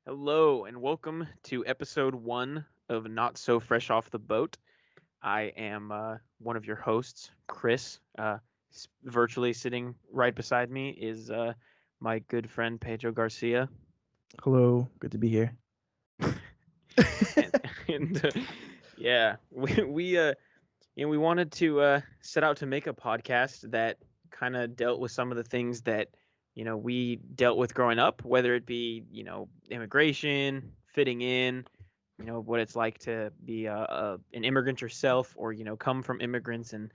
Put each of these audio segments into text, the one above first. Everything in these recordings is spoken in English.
Hello and welcome to episode one of Not So Fresh Off the Boat. I am one of your hosts, Chris. Virtually sitting right beside me is my good friend Pedro Garcia. Hello, good to be here. And, and yeah, we wanted to set out to make a podcast that kind of dealt with some of the things that we dealt with growing up, whether it be immigration, fitting in, what it's like to be an immigrant yourself, or come from immigrants, and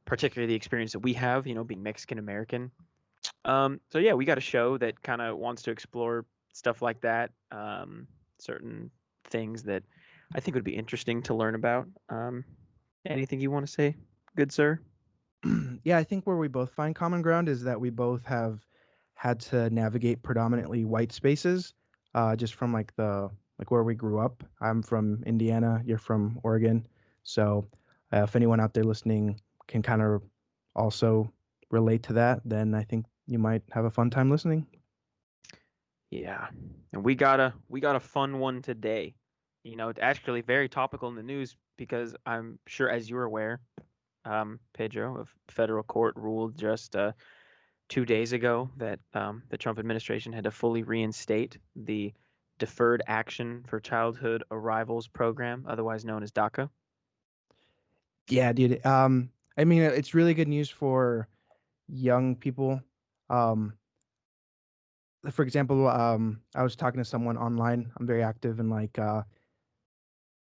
particularly the experience that we have, being Mexican American. So yeah, we got a show that kind of wants to explore stuff like that, certain things that I think would be interesting to learn about. Anything you want to say, good sir? Yeah, I think where we both find common ground is that we both have had to navigate predominantly white spaces, just from like where we grew up. I'm from Indiana, you're from Oregon, so if anyone out there listening can kind of also relate to that, then I think you might have a fun time listening. Yeah, and we got a fun one today. It's actually very topical in the news because I'm sure, as you're aware, Pedro, a federal court ruled just 2 days ago that the Trump administration had to fully reinstate the Deferred Action for Childhood Arrivals program, otherwise known as DACA. Yeah, dude. I mean, it's really good news for young people. Um, for example, I was talking to someone online. I'm very active in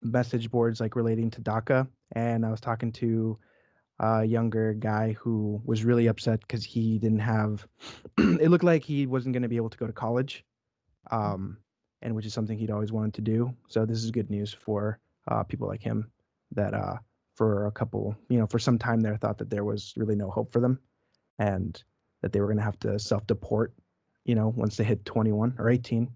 message boards like relating to DACA, and I was talking to a younger guy who was really upset because he didn't have. It looked like he wasn't going to be able to go to college, um, and which is something he'd always wanted to do. So this is good news for people like him that for a couple, for some time there thought that there was really no hope for them, and that they were going to have to self-deport, once they hit 21 or 18.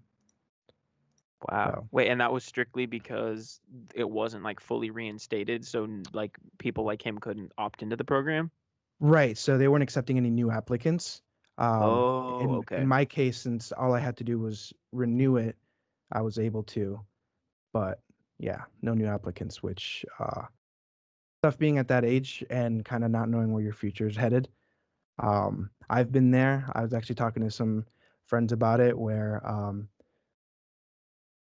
Wow. So Wait, and that was strictly because it wasn't like fully reinstated, so like people like him couldn't opt into the program? right, so they weren't accepting any new applicants. Oh, In okay. my case, since all I had to do was renew it, I was able to. But yeah, no new applicants, which stuff being at that age and kind of not knowing where your future is headed. I've been there. I was actually talking to some friends about it where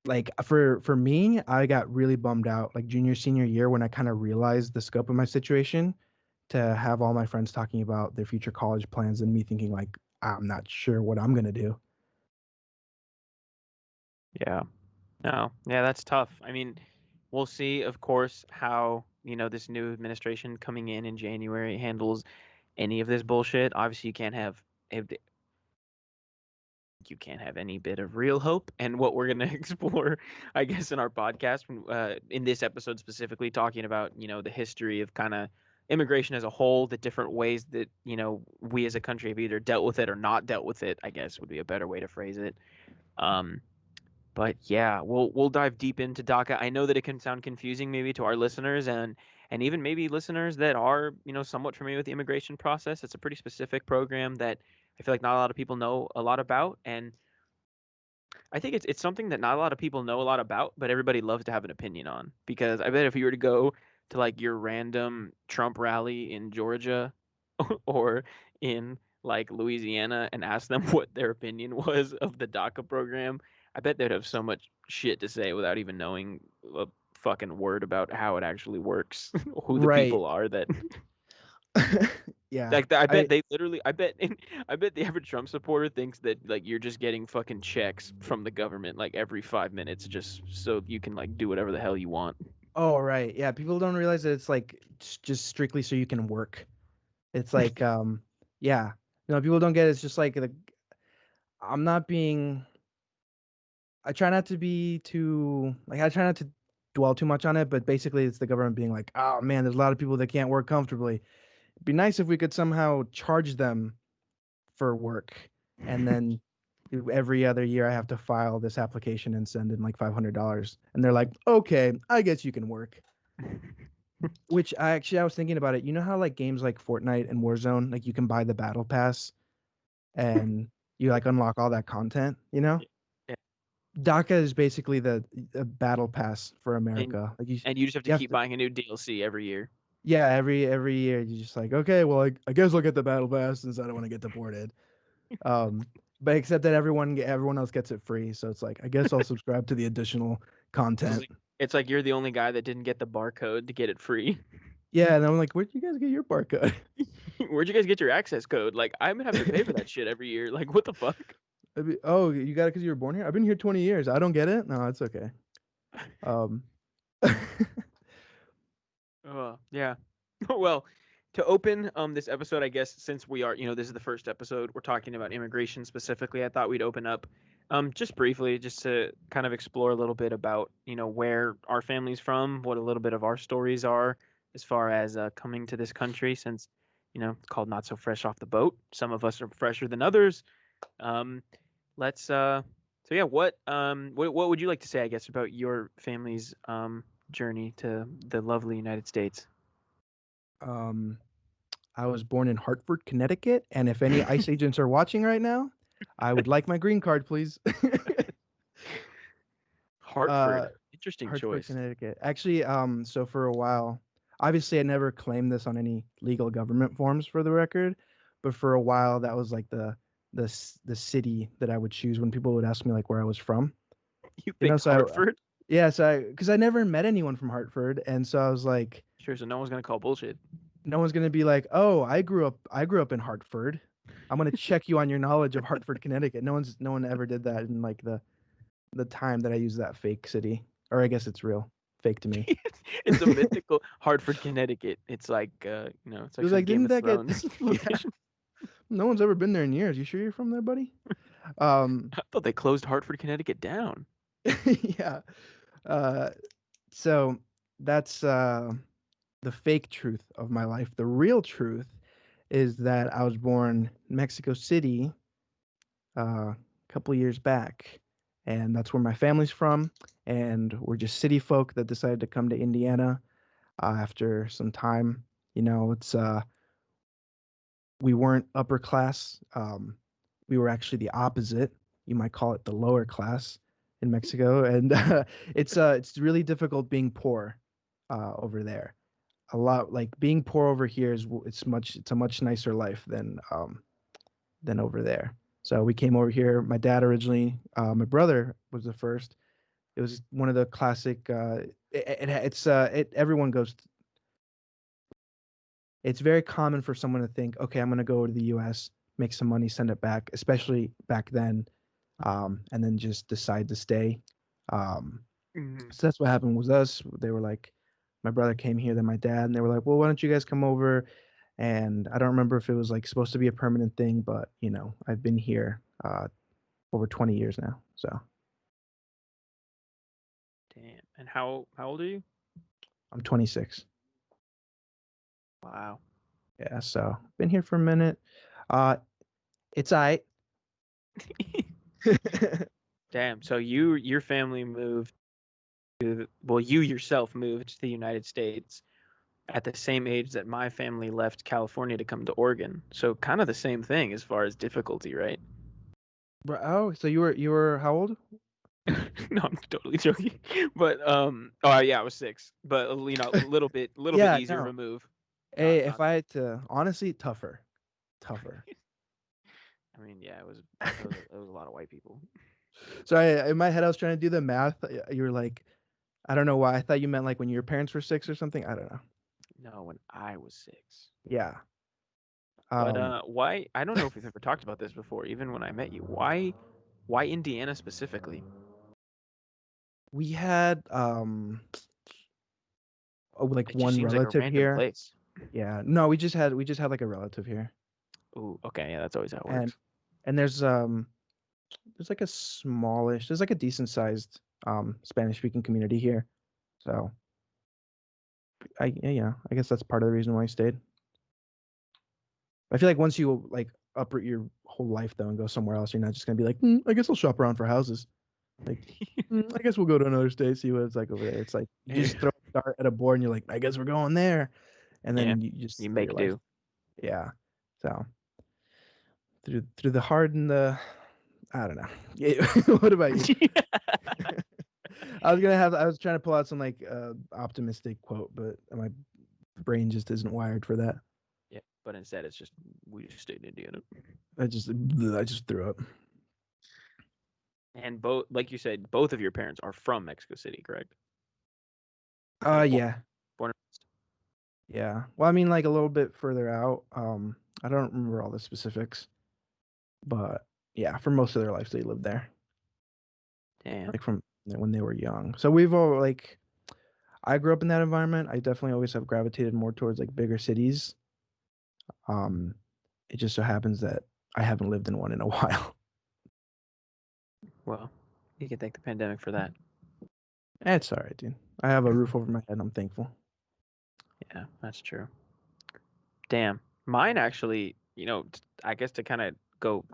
like for me, I got really bummed out like junior senior year when I kind of realized the scope of my situation, to have all my friends talking about their future college plans and me thinking like I'm not sure what I'm going to do. Yeah. No. Yeah, that's tough. I mean, we'll see, of course, how, this new administration coming in January handles any of this bullshit. Obviously, if you can't have any bit of real hope. And what we're going to explore, I guess, in our podcast, in this episode specifically, talking about, the history of kind of immigration as a whole, the different ways that, we as a country have either dealt with it or not dealt with it, I guess would be a better way to phrase it. Um, but yeah, we'll dive deep into DACA. I know that it can sound confusing maybe to our listeners, and even maybe listeners that are, somewhat familiar with the immigration process. It's a pretty specific program that I feel like not a lot of people know a lot about, and I think it's something that not a lot of people know a lot about, but everybody loves to have an opinion on. Because I bet if you were to go to like your random Trump rally in Georgia or in like Louisiana and ask them what their opinion was of the DACA program, I bet they'd have so much shit to say without even knowing a fucking word about how it actually works, who the Right. people are that Yeah. like I bet I they literally I bet the average Trump supporter thinks that like you're just getting fucking checks from the government like every 5 minutes just so you can like do whatever the hell you want. Oh, right. Yeah, people don't realize that it's like just strictly so you can work. It's like yeah. People don't get it. It's just like I'm not being I try not to be too like I try not to dwell too much on it, but basically it's the government being like, "Oh man, there's a lot of people that can't work comfortably. It'd be nice if we could somehow charge them for work." And then every other year I have to file this application and send in like $500. And they're like, "Okay, I guess you can work." Which I was thinking about it. You know how like games like Fortnite and Warzone, like you can buy the battle pass and you like unlock all that content, you know? Yeah. DACA is basically the battle pass for and America. Like and you just have to you have keep to, buying a new DLC every year. yeah, every year you're just like, okay, well, I guess I'll get the battle pass since I don't want to get deported. Um, but except that everyone else gets it free, so it's like I guess I'll subscribe to the additional It's content. like it's like you're the only guy that didn't get the barcode to get it free. Yeah, and I'm like, where'd you guys get your barcode? Where'd you guys get your access code? Like I'm gonna have to pay for that shit every year. Like what the fuck? Oh, you got it because you were born here. I've been here 20 years. I don't get it. No, it's okay. Um, Yeah. Well, to open this episode, I guess since we are, this is the first episode, we're talking about immigration specifically. I thought we'd open up just briefly, just to kind of explore a little bit about, where our family's from, what a little bit of our stories are as far as coming to this country since, it's called Not So Fresh Off the Boat. Some of us are fresher than others. Um, let's so yeah, what would you like to say, I guess, about your family's journey to the lovely United States? um, I was born in Hartford, Connecticut, and if any ICE agents are watching right now, I would like my green card, please. uh, Hartford. Interesting Hartford, choice. Connecticut. Actually, so for a while, obviously I never claimed this on any legal government forms for the record, but for a while that was like the city that I would choose when people would ask me like where I was from. You You know, picked Hartford? yeah, so I because I never met anyone from Hartford, and so I was like, Sure, so no one's gonna call bullshit. no one's gonna be like, oh, I grew up in Hartford. I'm gonna check you on your knowledge of Hartford, Connecticut. No one ever did that in like the time that I used that fake city, or I guess it's real, fake to me. It's a mythical Hartford, Connecticut. It's like it's It like was some like, Game didn't of that get? Thrones Yeah, location. no one's ever been there in years. You sure you're from there, buddy? Um, I thought they closed Hartford, Connecticut down. yeah. Uh, so that's the fake truth of my life. The real truth is that I was born in Mexico City a couple years back, and that's where my family's from. And we're just city folk that decided to come to Indiana after some time. It's we weren't upper class. We were actually the opposite. You might call it the lower class in Mexico, and it's really difficult being poor over there. A lot like being poor over here it's a much nicer life than over there. So we came over here. My dad originally, my brother was the first. It was one of the classic. Everyone goes. It's very common for someone to think, okay, I'm going to go to the U.S., make some money, send it back, especially back then, and then just decide to stay. Um, Mhm. so that's what happened with us. They were like, my brother came here, then my dad, and they were like, well, why don't you guys come over? And I don't remember if it was like supposed to be a permanent thing, but I've been here over 20 years now. So Damn. And how old are you? I'm 26. Wow. Yeah, so been here for a minute. Uh, it's I. Damn. So your family moved well, you yourself moved to the United States at the same age that my family left California to come to Oregon. So kind of the same thing as far as difficulty, right? Oh, so you were how old? No, I'm totally joking. But oh yeah, I was 6. But a little bit Yeah, easier of a no. move. Hey, Not if not I had to, honestly, tougher. I mean, yeah, it was a lot of white people. So in my head, I was trying to do the math. You were like, I don't know why. I thought you meant like when your parents were six or something. I don't know. No, when I was 6. Yeah. But Um, why? I don't know if we've ever talked about this before, even when I met you. Why Indiana specifically? we had like It just one seems like a relative random here. place. Yeah. No, we just had like a relative here, Ooh, okay, yeah, that's always how it and works. and there's like a smallish, there's like a decent sized Spanish speaking community here. So I guess that's part of the reason why I stayed. I feel like once you like uproot your whole life though and go somewhere else, you're not just gonna be like, I guess I'll shop around for houses. Like, I guess we'll go to another state, see what it's like over there. It's like you Yeah, just throw a dart at a board and you're like, I guess we're going there, and yeah, then you just you start your make life. do. Yeah. So through the hard and the I don't know. Yeah, what about you? I was trying to pull out some like optimistic quote, but my brain just isn't wired for that. Yeah, but instead it's just we just stayed in Indiana. I just threw up. And both, like you said, both of your parents are from Mexico City, correct? Like Yeah. born and raised. Yeah. Well, I mean like a little bit further out. I don't remember all the specifics, but yeah, for most of their lives they lived there. Damn. Like from when they were young. So we've all like I grew up in that environment. I definitely always have gravitated more towards like bigger cities. Um, it just so happens that I haven't lived in one in a while. Well, you can thank the pandemic for that. It's all right, dude. I have a roof over my head. I'm thankful. Yeah, that's true. Damn. Mine actually, I guess to kind of go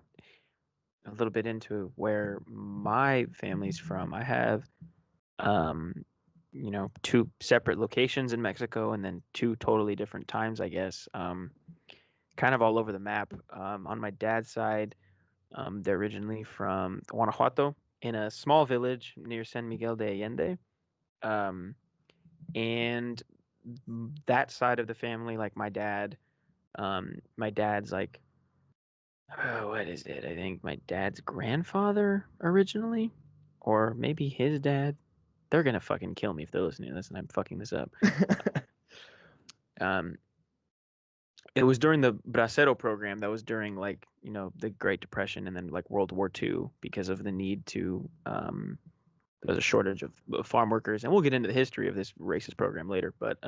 a little bit into where my family's from, I have, um, two separate locations in Mexico and then two totally different times, I guess. Kind of all over the map. On my dad's side, they're originally from Guanajuato in a small village near San Miguel de Allende. Um, and that side of the family, like my dad's like, oh, what is it? I think my dad's grandfather originally, or maybe his dad. They're gonna fucking kill me if they're listening to this and I'm fucking this up. Um, it was during the Bracero program that was during like, the Great Depression and then like World War II because of the need to there was a shortage of farm workers, and we'll get into the history of this racist program later. But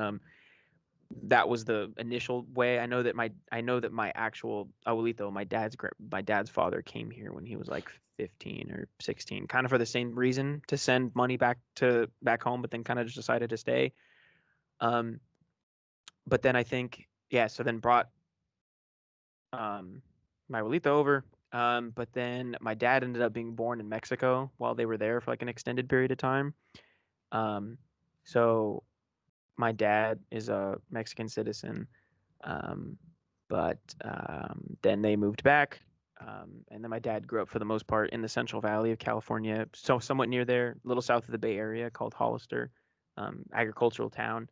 that was the initial way. I know that my actual abuelito, my dad's father, came here when he was like 15 or 16, kind of for the same reason to send money back home, but then kind of just decided to stay. Um, but then I think yeah, so then brought um my abuelito over. But then my dad ended up being born in Mexico while they were there for like an extended period of time. Um, so my dad is a Mexican citizen, um, but then they moved back. And then my dad grew up for the most part in the Central Valley of California, so somewhat near there, a little south of the Bay Area called Hollister, agricultural town.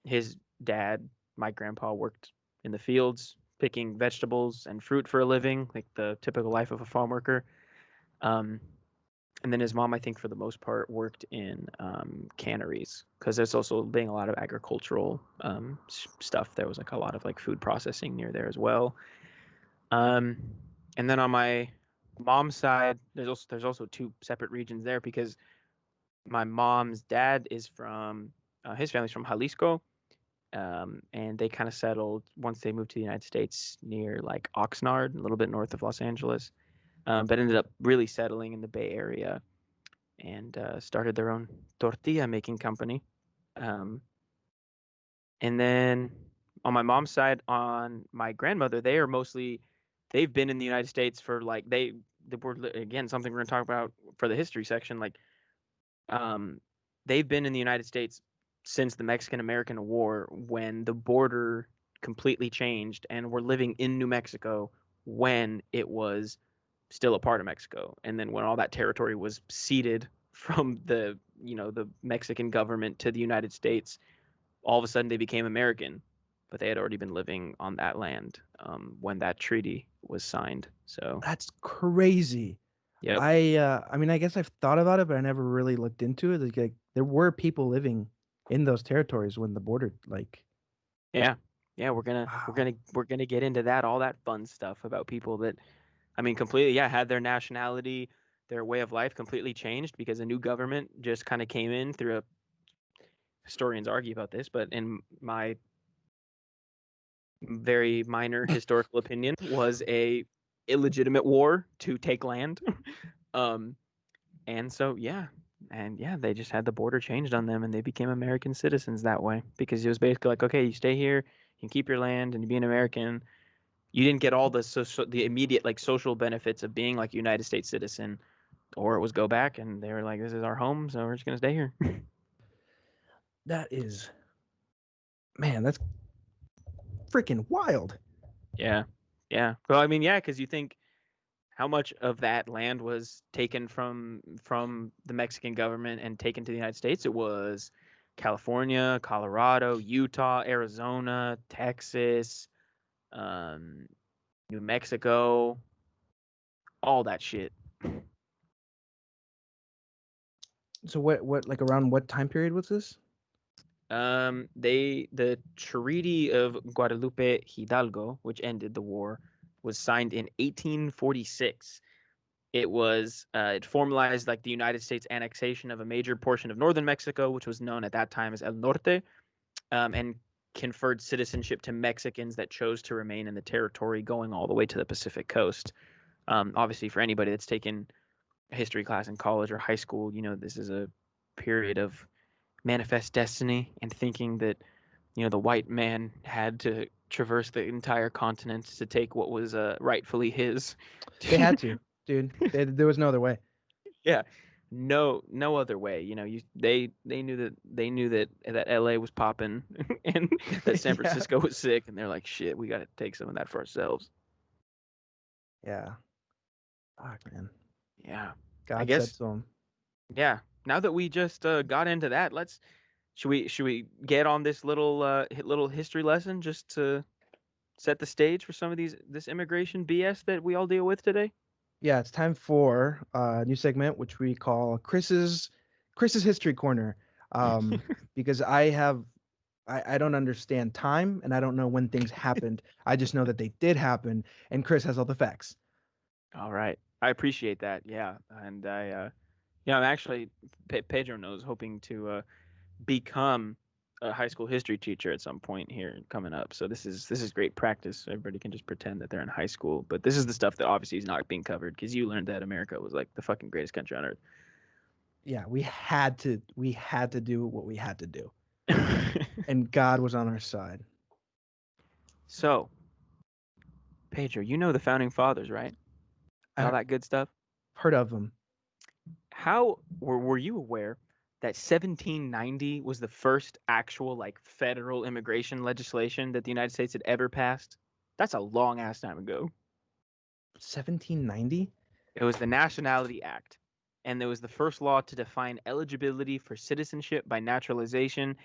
His dad, my grandpa, worked in the fields picking vegetables and fruit for a living, like the typical life of a farm worker. Um, and then his mom, I think, for the most part, worked in canneries because there's also being a lot of agricultural stuff. There was like a lot of like food processing near there as well. Um, and then on my mom's side, there's also two separate regions there because my mom's dad is from his family's from Jalisco, and they kind of settled once they moved to the United States near like Oxnard, a little bit north of Los Angeles, but ended up really settling in the Bay Area and started their own tortilla making company. Um, and then on my mom's side, on my grandmother, they've been in the United States for like they were again something we're gonna talk about for the history section. Like um, they've been in the United States since the Mexican American War when the border completely changed and we're living in New Mexico when it was still a part of Mexico. And then when all that territory was ceded from the Mexican government to the United States, all of a sudden they became American, but they had already been living on that land when that treaty was signed. So, That's crazy. yep, I mean, I guess I've thought about it, but I never really looked into it. Like there were people living in those territories when the border, like, yeah, yeah, we're gonna we're wow, gonna we're gonna get into that, all that fun stuff about people that, I mean, completely, yeah, had their nationality, their way of life completely changed because a new government just kind of came in through a historians argue about this, but in my very minor historical opinion, was a illegitimate war to take land. um, and so yeah, they just had the border changed on them, and they became American citizens that way because it was basically like, okay, you stay here, you can keep your land, and you be an American. You didn't get all the immediate like social benefits of being like a United States citizen, or it was go back, and they were like, this is our home, so we're just gonna stay here. that is, man, that's freaking wild. Yeah, yeah. Well, I mean, yeah, because you think how much of that land was taken from the Mexican government and taken to the United States? It was California, Colorado, Utah, Arizona, Texas, um, New Mexico, all that shit. So what like around what time period was this? The Treaty of Guadalupe Hidalgo, which ended the war, was signed in 1846. It formalized like the United States annexation of a major portion of northern Mexico, which was known at that time as El Norte, and conferred citizenship to Mexicans that chose to remain in the territory, going all the way to the Pacific coast. Obviously, for anybody that's taken a history class in college or high school, this is a period of manifest destiny and thinking that the white man had to traverse the entire continent to take what was rightfully his. They had to, dude. There was no other way. Yeah, no other way. They knew that LA was popping and that San Yeah. Francisco was sick, and they're like, shit, we got to take some of that for ourselves. Yeah. Fuck, man. Yeah, I God said guess. so. Yeah. Now that we just got into that, let's should we get on this little history lesson just to set the stage for some of this immigration BS that we all deal with today? Yeah, it's time for a new segment which we call Chris's History Corner. Because I don't understand time and I don't know when things happened. I just know that they did happen, and Chris has all the facts. All right. I appreciate that. Yeah. And I'm actually, Pedro knows, hoping to become a high school history teacher at some point here coming up. So this is great practice. Everybody can just pretend that they're in high school. But this is the stuff that obviously is not being covered because you learned that America was like the fucking greatest country on Yeah, we had to do what we had to do, earth. and God was on our side. So, Pedro, you know the founding fathers, right? And all I that good stuff. heard of them. How were you aware that 1790 was the first actual like federal immigration legislation that the United States had ever passed? That's a long ass time ago. 1790. It was the Nationality Act, and it was the first law to define eligibility for citizenship by naturalization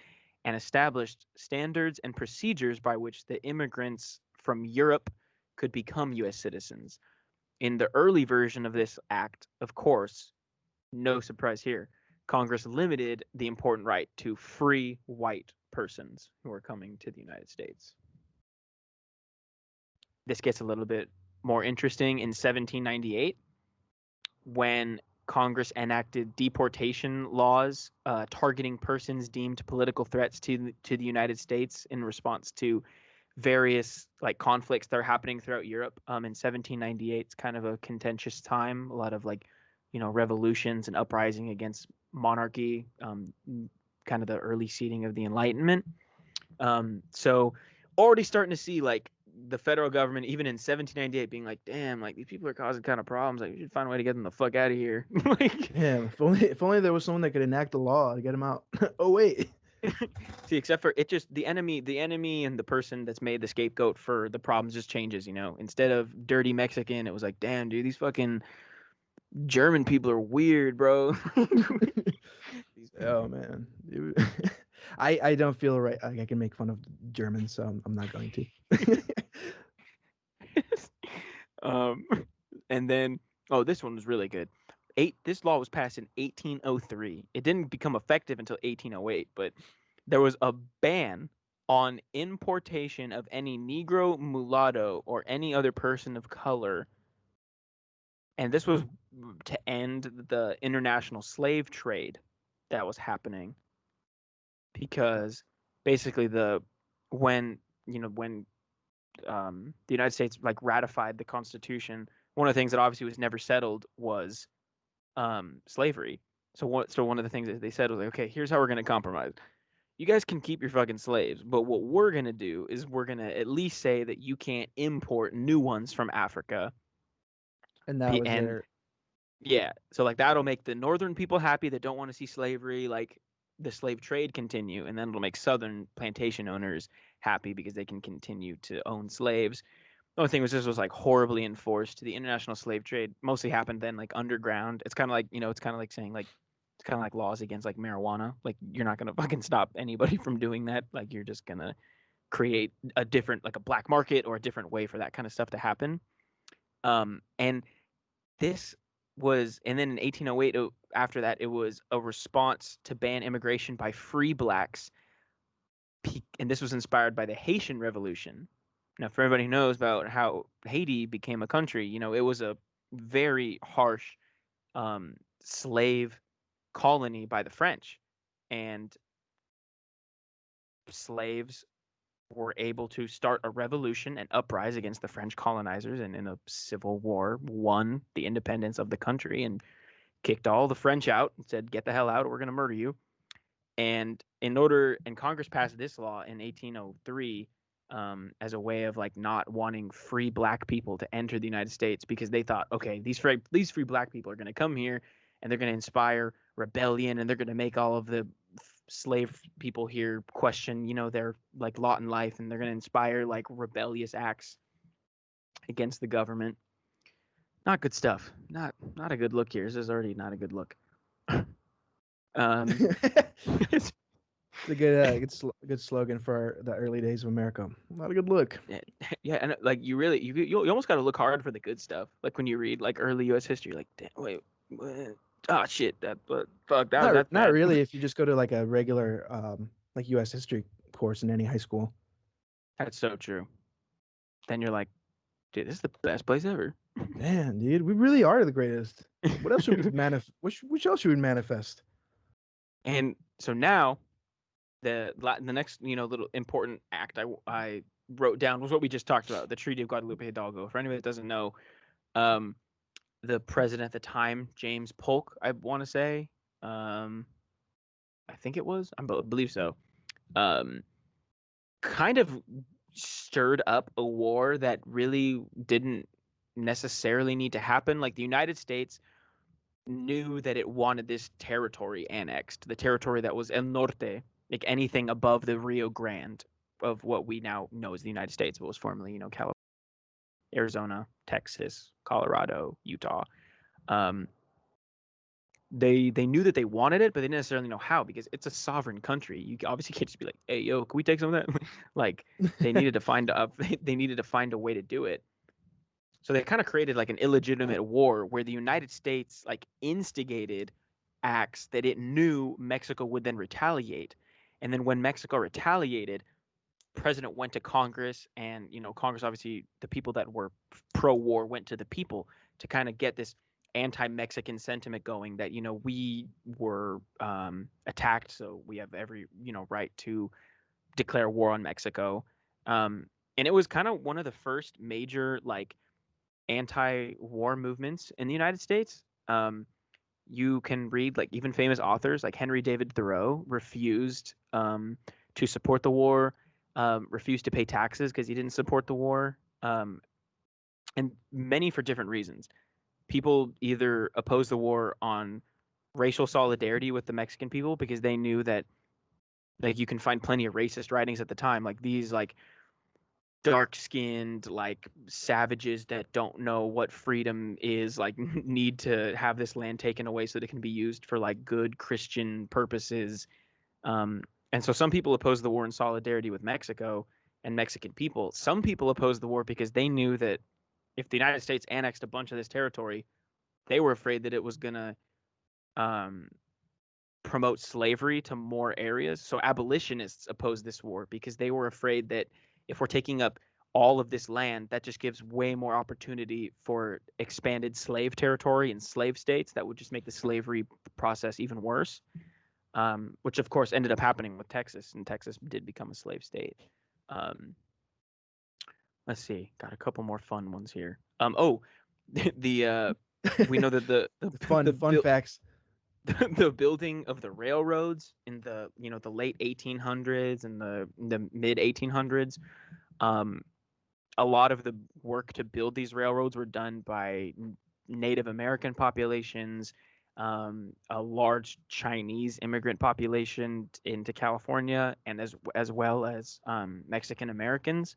and established standards and procedures by which the immigrants from Europe could become U.S. citizens. In the early version of this act, of course, no surprise here, Congress limited the important right to free white persons who are coming to the United States. This gets a little bit more interesting in 1798 when Congress enacted deportation laws targeting persons deemed political threats to the United States in response to various like conflicts that are happening throughout Europe. In 1798, it's kind of a contentious time. A lot of like, revolutions and uprising against monarchy. Kind of the early seeding of the Enlightenment. So already starting to see like the federal government, even in 1798, being like, damn, like these people are causing kind of problems. Like we should find a way to get them the fuck out of here. Like, Yeah, if only there was someone that could enact a law to get him out. Oh wait. see, except for it just the enemy and the person that's made the scapegoat for the problems just changes. Instead of dirty Mexican, it was like, damn, dude, these fucking German people are weird, bro. These- Oh man. I don't feel right. Like I can make fun of Germans, so I'm not going to. um, and then, oh, this one was really good. This law was passed in 1803. It didn't become effective until 1808, but there was a ban on importation of any Negro, mulatto, or any other person of color, and this was to end the international slave trade that was happening because basically when when the United States like ratified the Constitution, one of the things that obviously was never settled was slavery. So one of the things that they said was like, okay, here's how we're gonna compromise. You guys can keep your fucking slaves, but what we're gonna do is we're gonna at least say that you can't import new ones from Africa. And that was And their. yeah, so like that'll make the northern people happy that don't want to see slavery, like the slave trade continue, and then it'll make southern plantation owners happy because they can continue to own slaves. The only thing was this was like horribly enforced. The international slave trade mostly happened then like underground. It's kind of like, it's kind of like saying like it's kind of like laws against like marijuana. Like you're not gonna fucking stop anybody from doing that. Like you're just gonna create a different like a black market or a different way for that kind of stuff to happen. And this was, and then in 1808, after that, it was a response to ban immigration by free blacks, and this was inspired by the Haitian Revolution. Now, for everybody who knows about how Haiti became a country, it was a very harsh slave colony by the French, and slaves were able to start a revolution and uprise against the French colonizers, and in a civil war won the independence of the country and kicked all the French out and said, "Get the hell out, or we're going to murder you." And Congress passed this law in 1803 as a way of like not wanting free black people to enter the United States, because they thought, okay, these free black people are going to come here and they're going to inspire rebellion, and they're going to make all of the slave people here question, their like lot in life, and they're going to inspire like rebellious acts against the government. Not good stuff. Not a good look here. This is already not a good look. Um, It's a good slogan for the early days of America. Not a good look. yeah, and like you almost got to look hard for the good stuff. Like when you read like early U.S. history, like damn, wait, what? Oh shit, fuck that's Not bad. really if you just go to like a regular like U.S. history course in any high school. That's so true. Then you're like, dude, this is the best place ever. Man, dude, we really are the greatest. What else should we which else should we manifest? And so now the next little important act I wrote down was what we just talked about, the Treaty of Guadalupe Hidalgo. For anybody that doesn't know, um, the president at the time, James Polk, I want to say, um, I think it was, I believe so, um, kind of stirred up a war that really didn't necessarily need to happen. Like the United States knew that it wanted this territory annexed, the territory that was El Norte, like anything above the Rio Grande of what we now know as the United States, but was formerly, California, Arizona, Texas, Colorado, Utah. Um, they knew that they wanted it, but they didn't necessarily know how, because it's a sovereign country. You obviously can't just be like, "Hey, yo, can we take some of that?" Like they needed to find a they needed to find a way to do it. So they kind of created like an illegitimate war where the United States like instigated acts that it knew Mexico would then retaliate. And then when Mexico retaliated, president went to Congress, and Congress, obviously the people that were pro-war went to the people to kind of get this anti-Mexican sentiment going, that we were attacked, so we have every right to declare war on Mexico. And it was kind of one of the first major like anti-war movements in the United States. You can read like even famous authors like Henry David Thoreau refused to support the war, refused to pay taxes because he didn't support the war, and many for different reasons. People either opposed the war on racial solidarity with the Mexican people because they knew that like you can find plenty of racist writings at the time, like these like dark-skinned like savages that don't know what freedom is, like need to have this land taken away so that it can be used for like good Christian purposes. And so some people opposed the war in solidarity with Mexico and Mexican people. Some people opposed the war because they knew that if the United States annexed a bunch of this territory, they were afraid that it was going to um, promote slavery to more areas. So abolitionists opposed this war because they were afraid that if we're taking up all of this land, that just gives way more opportunity for expanded slave territory and slave states that would just make the slavery process even worse. Which of course ended up happening with Texas, and Texas did become a slave state. Um, let's see, got a couple more fun ones here. The we know that Fun the fun bill facts. the building of the railroads in the late 1800s and the mid 1800s. Um, a lot of the work to build these railroads were done by Native American populations, a large Chinese immigrant population into California, and as well as Mexican Americans.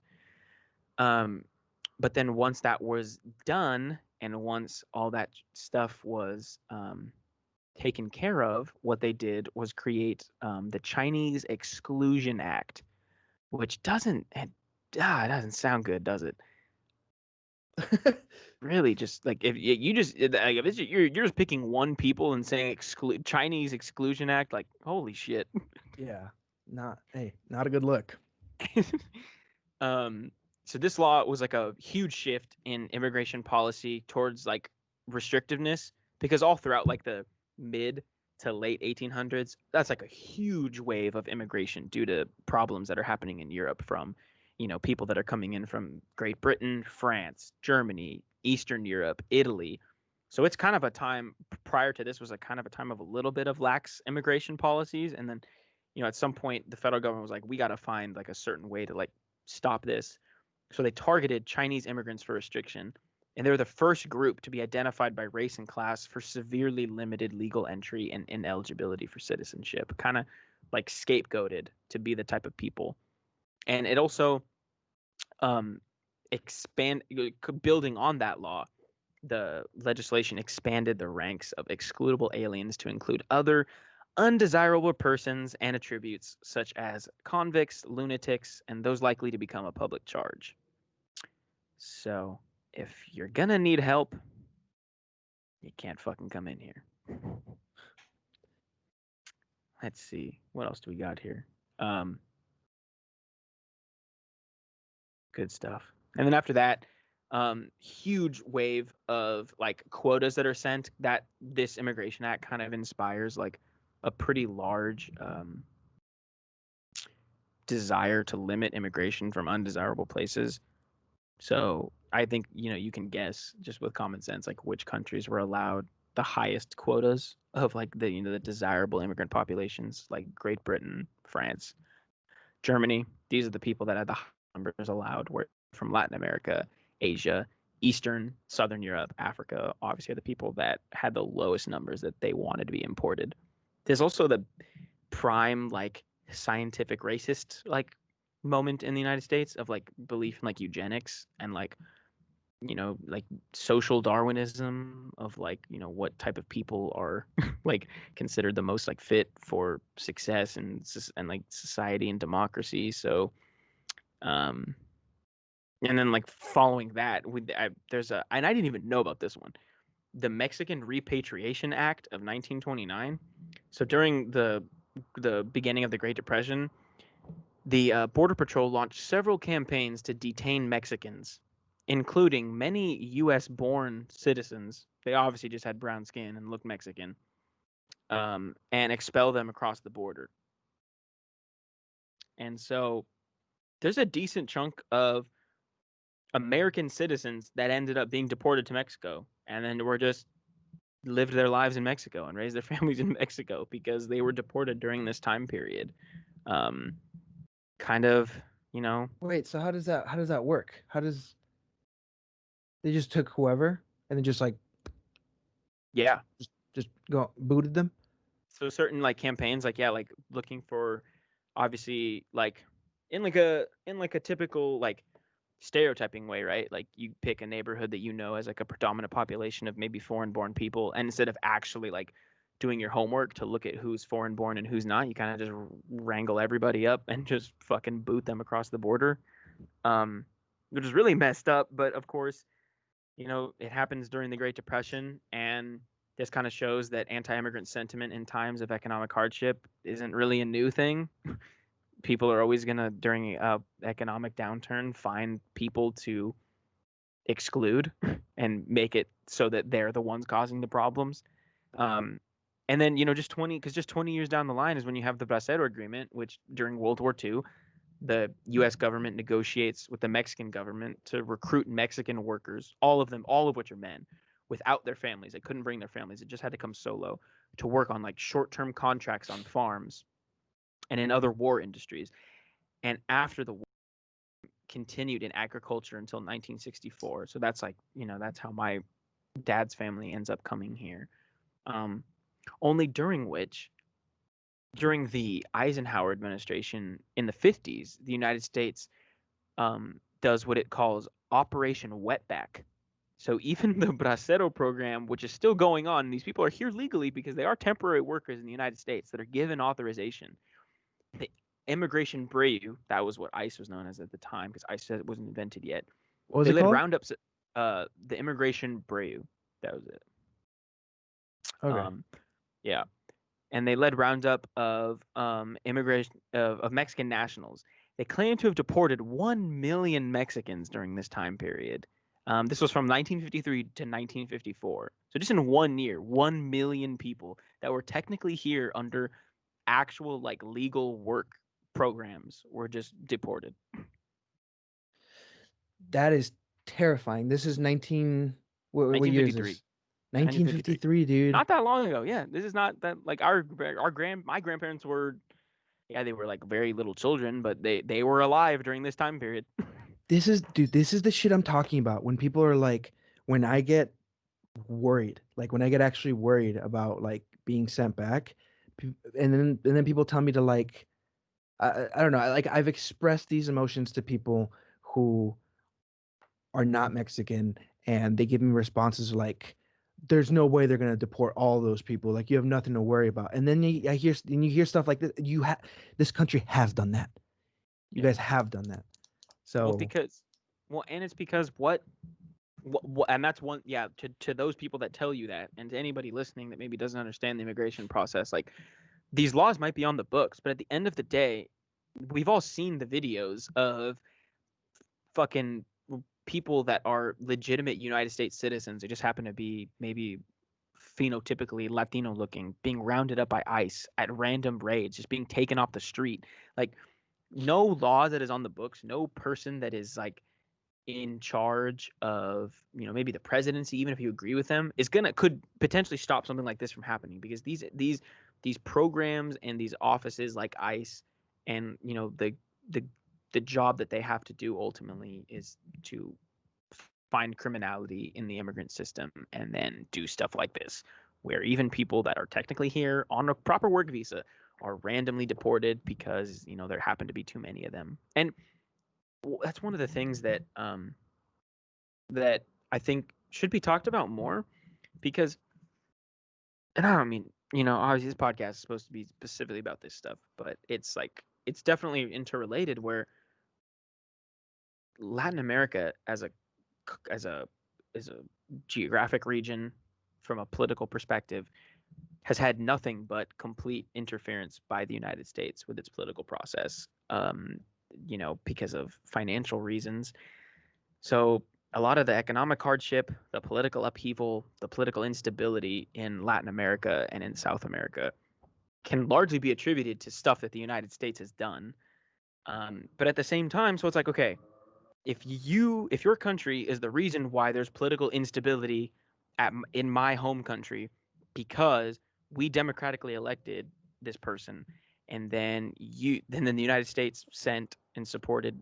Um, But then once that was done, and once all that stuff was taken care of, what they did was create the Chinese Exclusion Act, which it doesn't sound good, does it? Really, just like if you just like, if you're just picking one people and saying exclude Chinese Exclusion Act, like holy shit. Yeah. Not a good look. um, so this law was like a huge shift in immigration policy towards like restrictiveness, because all throughout like the mid to late 1800s, that's like a huge wave of immigration due to problems that are happening in Europe from, people that are coming in from Great Britain, France, Germany, Eastern Europe, Italy. So it's kind of a time prior to this was a kind of a time of a little bit of lax immigration policies, and then at some point the federal government was like, we got to find like a certain way to like stop this. So they targeted Chinese immigrants for restriction, and they were the first group to be identified by race and class for severely limited legal entry and ineligibility for citizenship, kind of like scapegoated to be the type of people. And it also um, building on that law, the legislation expanded the ranks of excludable aliens to include other undesirable persons and attributes such as convicts, lunatics, and those likely to become a public charge. So, if you're gonna need help, you can't fucking come in here. Let's see. What else do we got here? Um, Good stuff. And then after that, huge wave of like quotas that are sent, that this Immigration Act kind of inspires like a pretty large desire to limit immigration from undesirable places. So I think, you can guess just with common sense, like which countries were allowed the highest quotas of like the desirable immigrant populations, like Great Britain, France, Germany. These are the people that had the numbers allowed, were from Latin America, Asia, Eastern, Southern Europe, Africa, obviously are the people that had the lowest numbers that they wanted to be imported. There's also the prime like scientific racist like moment in the United States of like belief in like eugenics and like social Darwinism of like what type of people are like considered the most like fit for success and like society and democracy. So um and then like following that there's a, and I didn't even know about this one, the Mexican Repatriation Act of 1929. So during the beginning of the Great Depression, the Border Patrol launched several campaigns to detain Mexicans, including many U.S. born citizens. They obviously just had brown skin and looked Mexican, and expel them across the border. And so there's a decent chunk of American citizens that ended up being deported to Mexico and then were just lived their lives in Mexico and raised their families in Mexico because they were deported during this time period. Um, Kind of, you know, Wait, so how does that work? How does they just took whoever and then just like yeah. just go booted them? So certain like campaigns, like yeah, like looking for obviously like in like a typical like stereotyping way, right? Like you pick a neighborhood that as like a predominant population of maybe foreign born people, and instead of actually like doing your homework to look at who's foreign born and who's not, you kind of just wrangle everybody up and just fucking boot them across the border. Um, which is really messed up, but of course, it happens during the Great Depression, and this kind of shows that anti-immigrant sentiment in times of economic hardship isn't really a new thing. People are always going to, during a economic downturn, find people to exclude and make it so that they're the ones causing the problems. Um, and then, just 20 years down the line is when you have the Bracero Agreement, which during World War II, the U.S. government negotiates with the Mexican government to recruit Mexican workers, all of them, all of which are men, without their families. They couldn't bring their families. It just had to come solo to work on like short-term contracts on farms and in other war industries. And after the war, continued in agriculture until 1964. So that's like, that's how my dad's family ends up coming here. Um, Only during the Eisenhower administration in the 50s, the United States does what it calls Operation Wetback. So even the Bracero program, which is still going on, these people are here legally because they are temporary workers in the United States that are given authorization. The immigration Breu, that was what ICE was known as at the time because ICE wasn't invented yet. What was They it led called? roundups. The immigration Breu, that was it. Okay. Um, yeah, and they led roundup of immigration of Mexican nationals. They claim to have deported 1 million Mexicans during this time period. This was from 1953 to 1954. So just in 1 year, 1 million people that were technically here under actual like legal work programs were just deported. That is terrifying. This is what year is 1953. this? 1953. 1953, dude. Not that long ago. Yeah, this is not that like our my grandparents were, yeah, they were like very little children, but they were alive during this time period. This is the shit I'm talking about. When people are like, when I get worried, like when I get actually worried about like being sent back, and then people tell me to like, I don't know, like I've expressed these emotions to people who are not Mexican, and they give me responses like, "There's no way they're gonna deport all those people. Like you have nothing to worry about." And then you hear stuff like this. This country has done that. You Yeah. guys have done that. Well, So because and it's because what and that's one, yeah, to those people that tell you that, and to anybody listening that maybe doesn't understand the immigration process, like these laws might be on the books, but at the end of the day, we've all seen the videos of fucking people that are legitimate United States citizens. They just happen to be maybe phenotypically Latino looking, being rounded up by ICE at random raids, just being taken off the street. Like no law that is on the books, no person that is like in charge of, maybe the presidency, even if you agree with them, is gonna could potentially stop something like this from happening because these programs and these offices like ICE and the the job that they have to do ultimately is to find criminality in the immigrant system and then do stuff like this, where even people that are technically here on a proper work visa are randomly deported because there happen to be too many of them. And that's one of the things that I think should be talked about more because, and I don't mean, obviously this podcast is supposed to be specifically about this stuff, but it's like it's definitely interrelated where Latin America as a as a geographic region from a political perspective has had nothing but complete interference by the United States with its political process, because of financial reasons. So a lot of the economic hardship, the political upheaval, the political instability in Latin America and in South America can largely be attributed to stuff that the United States has done. But at the same time, so it's like, okay, if your country is the reason why there's political instability in my home country because we democratically elected this person, and then the United States sent and supported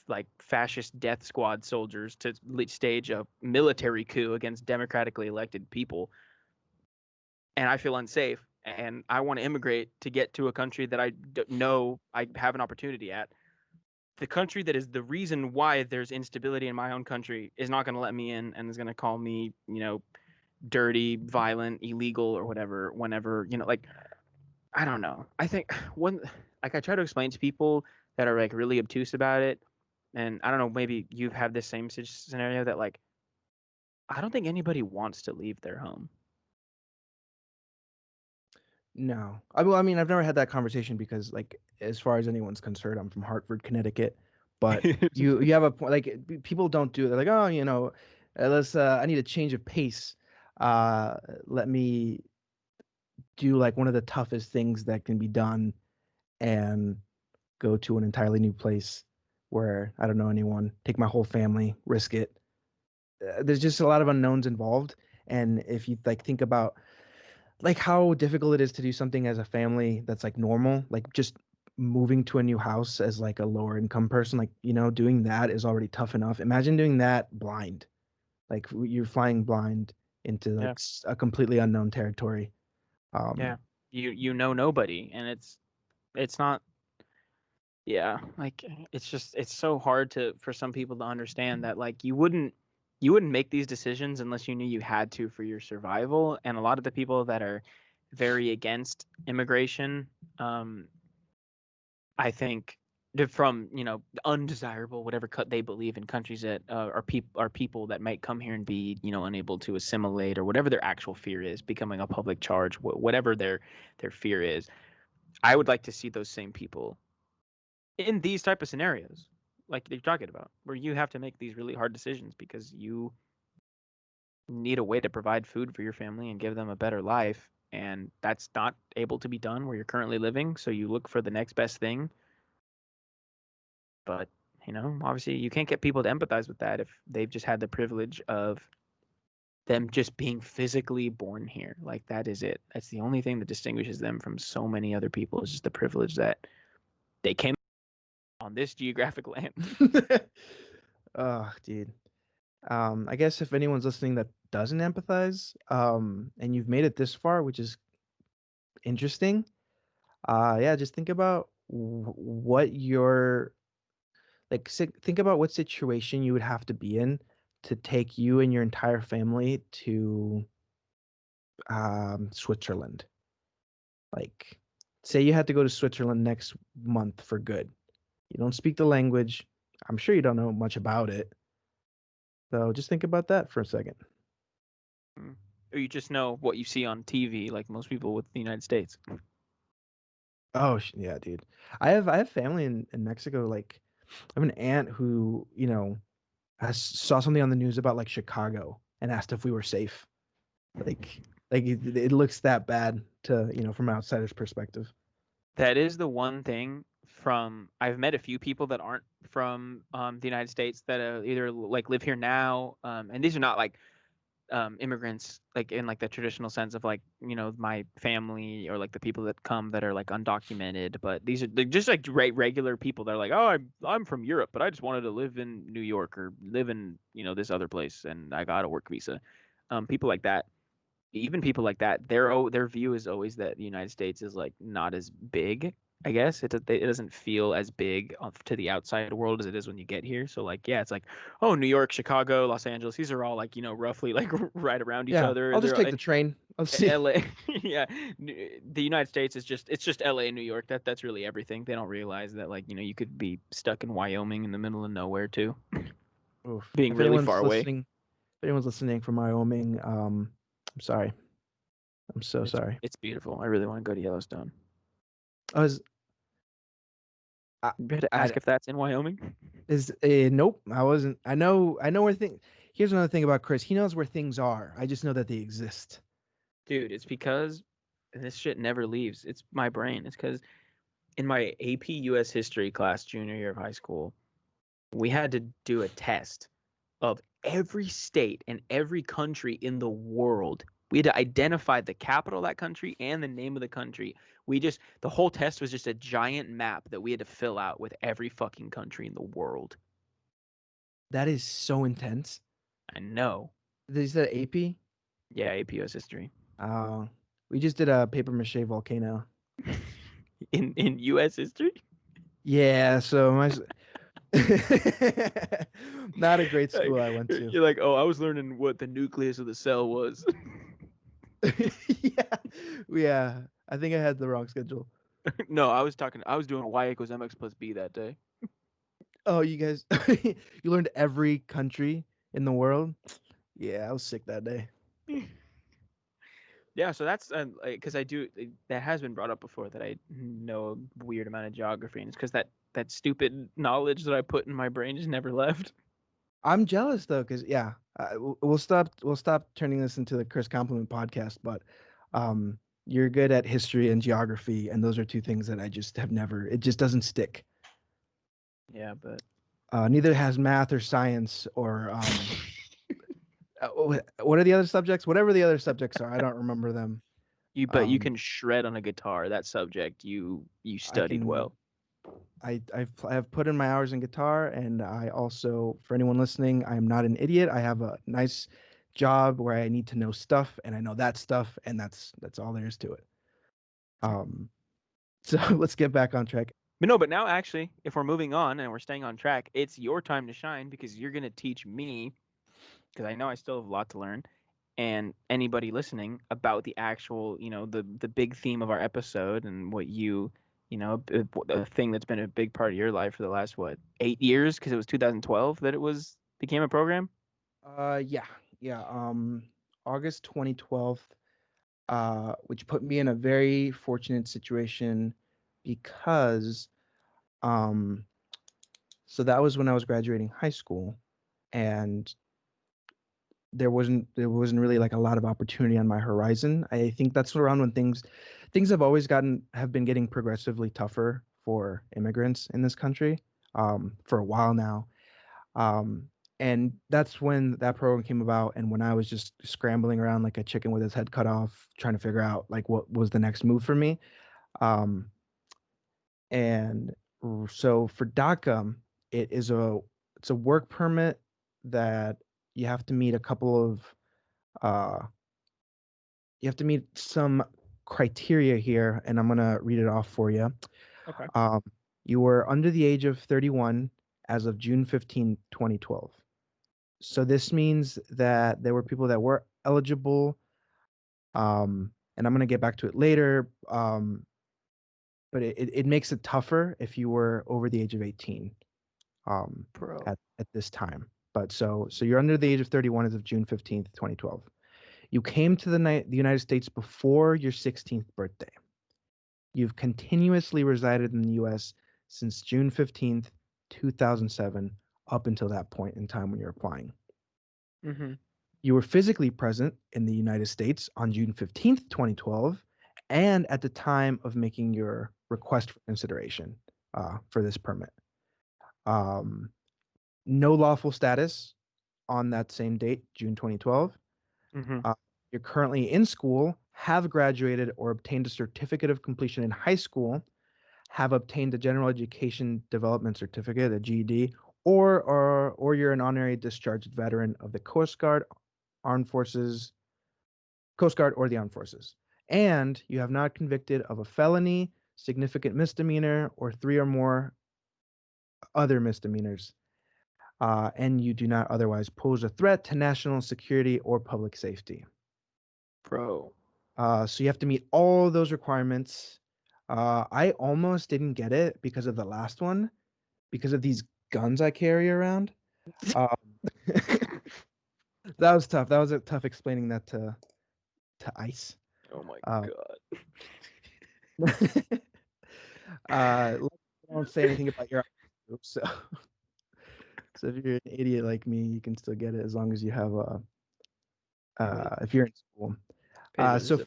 like fascist death squad soldiers to stage a military coup against democratically elected people, and I feel unsafe and I want to immigrate to get to a country that know I have an opportunity at. The country that is the reason why there's instability in my own country is not going to let me in and is going to call me, dirty, violent, illegal, or whatever. Whenever, like, I don't know. I think when, like, I try to explain to people that are like really obtuse about it, and I don't know, maybe you've had this same scenario that like I don't think anybody wants to leave their home. no, I mean, I've never had that conversation because, like, as far as anyone's concerned, I'm from Hartford, Connecticut. But you have a point. Like, people don't do it. They're like, oh, let's. I need a change of pace. Uh, Let me do like one of the toughest things that can be done and go to an entirely new place where I don't know anyone. Take my whole family, risk it. There's just a lot of unknowns involved, and if you like think about like how difficult it is to do something as a family that's like normal, like just moving to a new house as like a lower income person, like doing that is already tough enough. Imagine doing that blind, like you're flying blind into like Yeah, a completely unknown territory. yeah. um You know nobody, and it's not. Yeah, like it's so hard to for some people to understand that like you wouldn't make these decisions unless you knew you had to for your survival. And a lot of the people that are very against immigration, um, I think from undesirable whatever cut they believe in countries that are people that might come here and be unable to assimilate or whatever their actual fear is, becoming a public charge, whatever their fear is. I would like to see those same people in these type of scenarios like you're talking about where you have to make these really hard decisions because you need a way to provide food for your family and give them a better life, and that's not able to be done where you're currently living, so you look for the next best thing. But obviously you can't get people to empathize with that if they've just had the privilege of them just being physically born here. Like that is it. That's the only thing that distinguishes them from so many other people, is just the privilege that they came on this geographic land. Oh, dude. I guess if anyone's listening that doesn't empathize, and you've made it this far, which is interesting, yeah, just think about what your think about what situation you would have to be in to take you and your entire family to Switzerland. Like, say you had to go to Switzerland next month for good. You don't speak the language. I'm sure you don't know much about it. So just think about that for a second. Or you just know what you see on TV, like most people with the United States. Oh, yeah, dude. I have family in Mexico. Like, I have an aunt who, saw something on the news about like Chicago and asked if we were safe. Like it looks that bad to, from an outsider's perspective. That is the one thing from I've met a few people that aren't from the United States that either like live here now, and these are not like immigrants like in like the traditional sense of like my family or like the people that come that are like undocumented, but these are they're just like regular people that are like, oh, I'm from Europe, but I just wanted to live in New York or live in this other place, and I got a work visa. People like that, even people like that, their view is always that the United States is like not as big. I guess it doesn't feel as big to the outside world as it is when you get here. So like, yeah, it's like, oh, New York, Chicago, Los Angeles, these are all like roughly like right around each Yeah, other. I'll just They're take the train. I'll see. LA, yeah. The United States is just LA and New York. That's really everything. They don't realize that like you could be stuck in Wyoming in the middle of nowhere too, Oof. being If really far anyone's away. listening, if anyone's listening from Wyoming, I'm sorry. I'm so It's sorry. it's beautiful. I really want to go to Yellowstone. I was, I, You better I ask if that's in Wyoming. is nope. I wasn't. I know where things. Here's another thing about Chris. He knows where things are. I just know that they exist. Dude, it's because this shit never leaves. It's my brain. It's because in my AP US history class junior year of high school, we had to do a test of every state and every country in the world. We had to identify the capital of that country and the name of the country. The whole test was just a giant map that we had to fill out with every fucking country in the world. That is so intense. I know. Is that AP? Yeah, AP US history. Uh, we just did a paper mache volcano. In US history? Yeah, so not a great school I went to. You're like, oh, I was learning what the nucleus of the cell was. Yeah, yeah. I think I had the wrong schedule. No, I was doing y equals mx plus b that day. Oh, you guys, you learned every country in the world. Yeah, I was sick that day. Yeah, so that's because that has been brought up before that I know a weird amount of geography, and it's because that stupid knowledge that I put in my brain just never left. I'm jealous though, because yeah, we'll stop turning this into the Chris Compliment podcast. But you're good at history and geography, and those are two things that I just have never. It just doesn't stick. Yeah, but Neither has math or science or what are the other subjects? Whatever the other subjects are, I don't remember them. you Um, can shred on a guitar. That subject you I studied can well. I've put in my hours in guitar, and I also, for anyone listening, I am not an idiot. I have a nice job where I need to know stuff, and I know that stuff, and that's all there is to it. Um, so let's get back on track. But no, but now actually, if we're moving on and we're staying on track, it's your time to shine because you're gonna teach me because I know I still have a lot to learn, and anybody listening about the actual, the big theme of our episode and what the thing that's been a big part of your life for the last 8 years because it was 2012 that it was became a program. Yeah, yeah. August 2012, which put me in a very fortunate situation because, um, so that was when I was graduating high school, and there wasn't really like a lot of opportunity on my horizon. I think that's around when things have been getting progressively tougher for immigrants in this country, for a while now. Um, and that's when that program came about, and when I was just scrambling around like a chicken with his head cut off, trying to figure out like what was the next move for me. Um, and so for DACA, it is a it's a work permit that you have to meet a couple of uh, you have to meet some criteria here, and I'm gonna read it off for you. Okay. Um, you were under the age of 31 as of June 15, 2012. So this means that there were people that were eligible, and I'm gonna get back to it later. But it makes it tougher if you were over the age of 18, um, Bro. at this time. But so you're under the age of 31 as of June 15th, 2012. You came to the United States before your 16th birthday. You've continuously resided in the U.S. since June 15th, 2007, up until that point in time when you're applying. Mm-hmm. You were physically present in the United States on June 15th, 2012, and at the time of making your request for consideration, for this permit. Um, no lawful status on that same date, June 2012. Mm-hmm. Uh, you're currently in school, have graduated or obtained a certificate of completion in high school, have obtained a general education development certificate, a GED, or you're an honorary discharged veteran of the Coast Guard, Armed Forces, Coast Guard, or the Armed Forces. And you have not convicted of a felony, significant misdemeanor, or three or more other misdemeanors. And you do not otherwise pose a threat to national security or public safety. Bro. So you have to meet all those requirements. I almost didn't get it because of the last one, because of these guns I carry around. Um, that was tough. That was tough explaining that to ICE. Oh my Uh, god. don't say anything about your group. So, so if you're an idiot like me, you can still get it as long as you have a Wait, if you're in school. Pedro, So this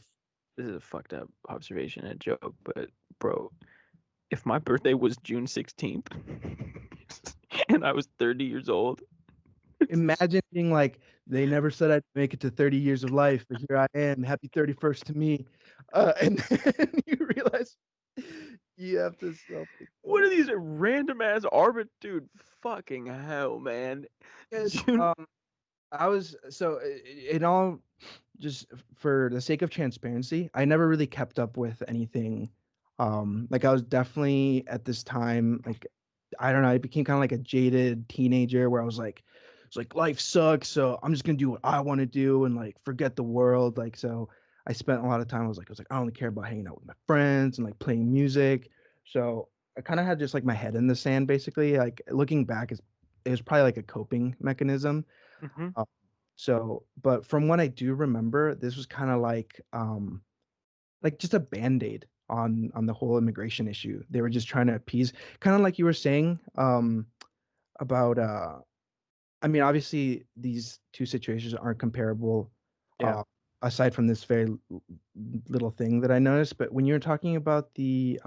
is a fucked up observation and joke, but bro, if my birthday was June 16th and I was 30 years old, imagine being like, they never said I'd make it to 30 years of life, but here I am. Happy 31st to me. And then you realize you have to self what declare. are these random ass arbit dude? Fucking hell, man. Yes. June. I was so in all, just for the sake of transparency, I never really kept up with anything. Like I was definitely at this time, like I don't know, I became kind of like a jaded teenager where I was like, it's like life sucks, so I'm just gonna do what I want to do and like forget the world. Like so, I spent a lot of time. I was like, I only care about hanging out with my friends and like playing music. So I kind of had just like my head in the sand, basically. Like looking back, it was probably like a coping mechanism. Hmm. uh, so, but from what I do remember, this was kind of like just a band-aid on the whole immigration issue. They were just trying to appease, kind of like you were saying, about I mean, obviously these two situations aren't comparable, Yeah. uh aside from this very little thing that I noticed, but when you're talking about the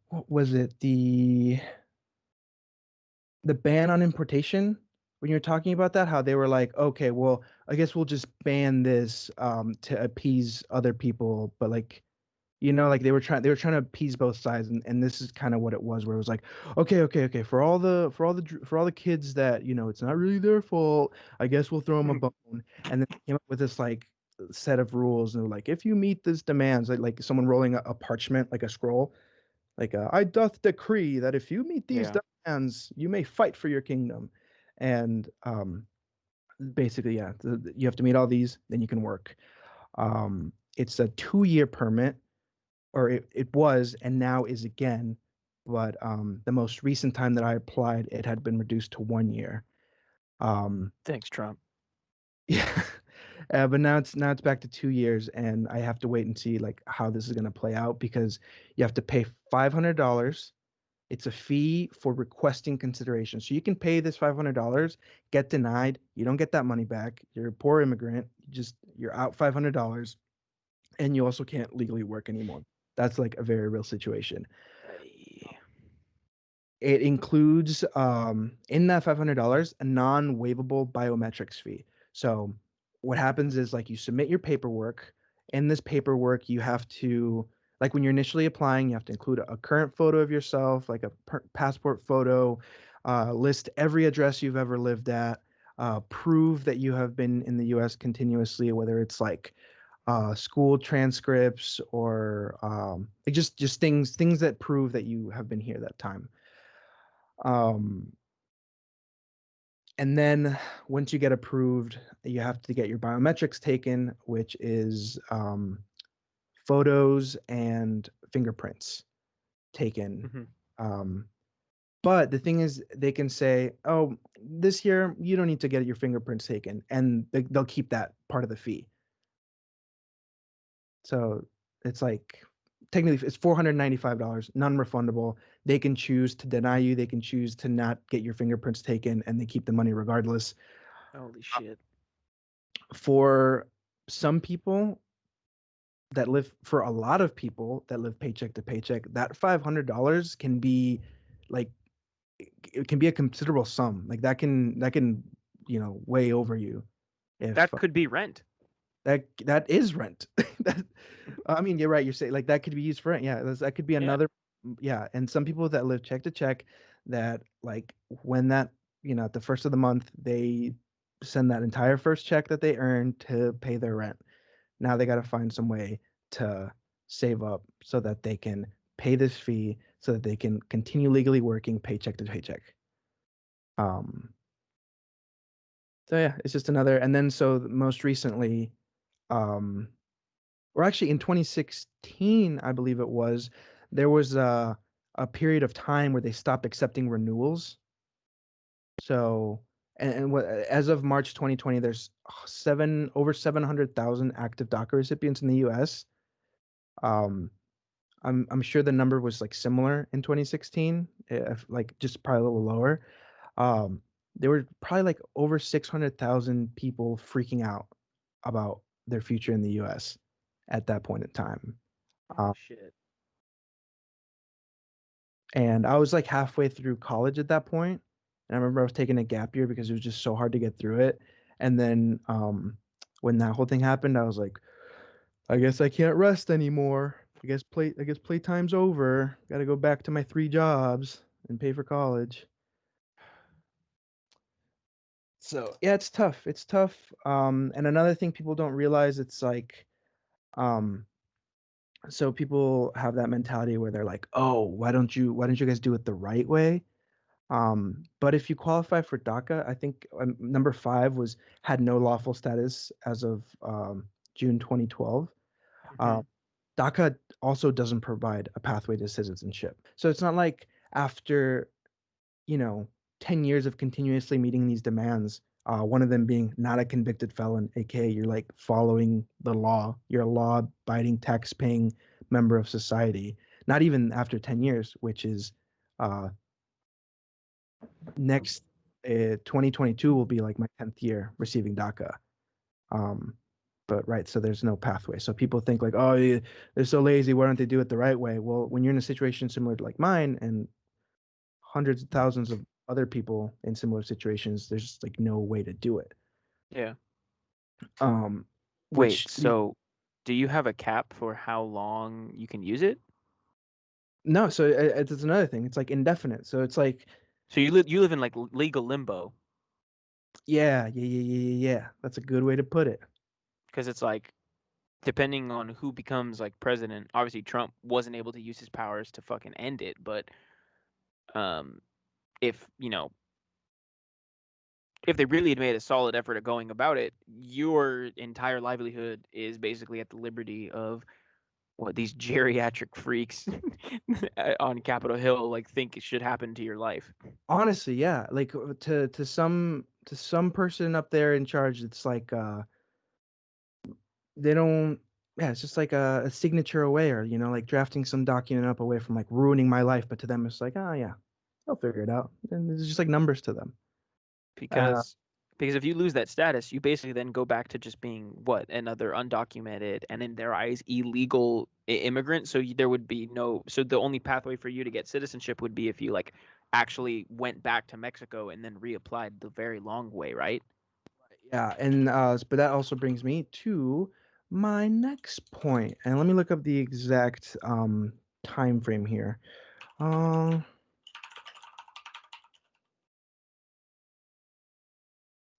what was it? The ban on importation, when you're talking about that, how they were like, okay, well, I guess we'll just ban this to appease other people, but like, like they were trying to appease both sides, and this is kind of what it was, where it was like, okay, for all the kids that it's not really their fault, I guess we'll throw them a bone. And then they came up with this like set of rules, and they're like, if you meet these demands, like someone rolling a parchment, like a scroll, like I doth decree that if you meet these Yeah. demands, you may fight for your kingdom, and basically, yeah, you have to meet all these, then you can work. It's a 2-year permit, or it was, and now is again. But the most recent time that I applied, it had been reduced to 1 year. Um, Thanks, Trump. yeah, but now it's back to 2 years, and I have to wait and see like how this is gonna play out because you have to pay $500. It's a fee for requesting consideration. So you can pay this $500, get denied, you don't get that money back. You're a poor immigrant, you're out $500, and you also can't legally work anymore. That's like a very real situation. Ay. It includes in that $500 a non-waivable biometrics fee. So what happens is like you submit your paperwork. In this paperwork, you have to like when you're initially applying, you have to include a current photo of yourself, like a passport photo, list every address you've ever lived at, prove that you have been in the U.S. continuously, whether it's like school transcripts or like just things that prove that you have been here that time. Um, and then once you get approved, you have to get your biometrics taken, which is photos and fingerprints taken. Mhm. Um, but the thing is, they can say, "Oh, this year you don't need to get your fingerprints taken," and they'll keep that part of the fee. So it's like technically it's $495, non-refundable. They can choose to deny you. They can choose to not get your fingerprints taken, and they keep the money regardless. Holy shit. For some people for a lot of people that live paycheck to paycheck, that $500 can be like it can be a considerable sum. Like that can weigh over you if That could be rent. that is rent. that I mean, you're right. You're saying like that could be used for rent. Yeah, that could be Yeah. another. Yeah, and some people that live check to check, that like when that at the first of the month they send that entire first check that they earned to pay their rent. Now they got to find some way to save up so that they can pay this fee so that they can continue legally working paycheck to paycheck. Um, so yeah, it's just another. And then so most recently, um, or actually in 2016, I believe it was, there was a period of time where they stopped accepting renewals. So, and what, as of March 2020, there's over 700,000 active DACA recipients in the U.S. Um, I'm sure the number was like similar in 2016, if, like just probably a little lower. Um, there were probably like over 600,000 people freaking out about their future in the U.S. at that point in time. Oh Um, shit. and I was like halfway through college at that point, and I remember I was taking a gap year because it was just so hard to get through it. And then when that whole thing happened, I was like, I guess I can't rest anymore. I guess playtime's over. Got to go back to my 3 jobs and pay for college. So yeah, it's tough. It's tough. And another thing people don't realize, it's like, um, so people have that mentality where they're like, oh, why don't you guys do it the right way? But if you qualify for DACA, I think number 5 was had no lawful status as of June 2012. Uh, Mhm. DACA also doesn't provide a pathway to citizenship. So it's not like after, you know, 10 years of continuously meeting these demands, one of them being not a convicted felon, aka you're like following the law, you're a law abiding, tax paying member of society. Not even after 10 years, which is uh, next 2022 will be like my 10th year receiving DACA. Um, but right, so there's no pathway. So people think like, oh, they're so lazy. Why don't they do it the right way? Well, when you're in a situation similar to like mine and hundreds of thousands of other people in similar situations, there's just like no way to do it. Yeah. Um, Wait, which so do you have a cap for how long you can use it? no, so it's another thing. It's like indefinite. So it's like, So you live in like legal limbo yeah, yeah, yeah, yeah, yeah, yeah. That's a good way to put it. because it's like depending on who becomes like president, obviously Trump wasn't able to use his powers to fucking end it, but um, if if they really had made a solid effort of going about it, your entire livelihood is basically at the liberty of what these geriatric freaks on Capitol Hill like think it should happen to your life. Honestly, yeah. Like to some person up there in charge, it's like they don't. Yeah, it's just like a signature away, or like drafting some document up away from like ruining my life. But to them, it's like, oh yeah, they'll figure it out, and it's just like numbers to them. Uh, because because if you lose that status, you basically then go back to just being what another undocumented and in their eyes illegal immigrant. So there would be no. So the only pathway for you to get citizenship would be if you like actually went back to Mexico and then reapplied the very long way, right? yeah, and but that also brings me to my next point, and let me look up the exact time frame here. Uh,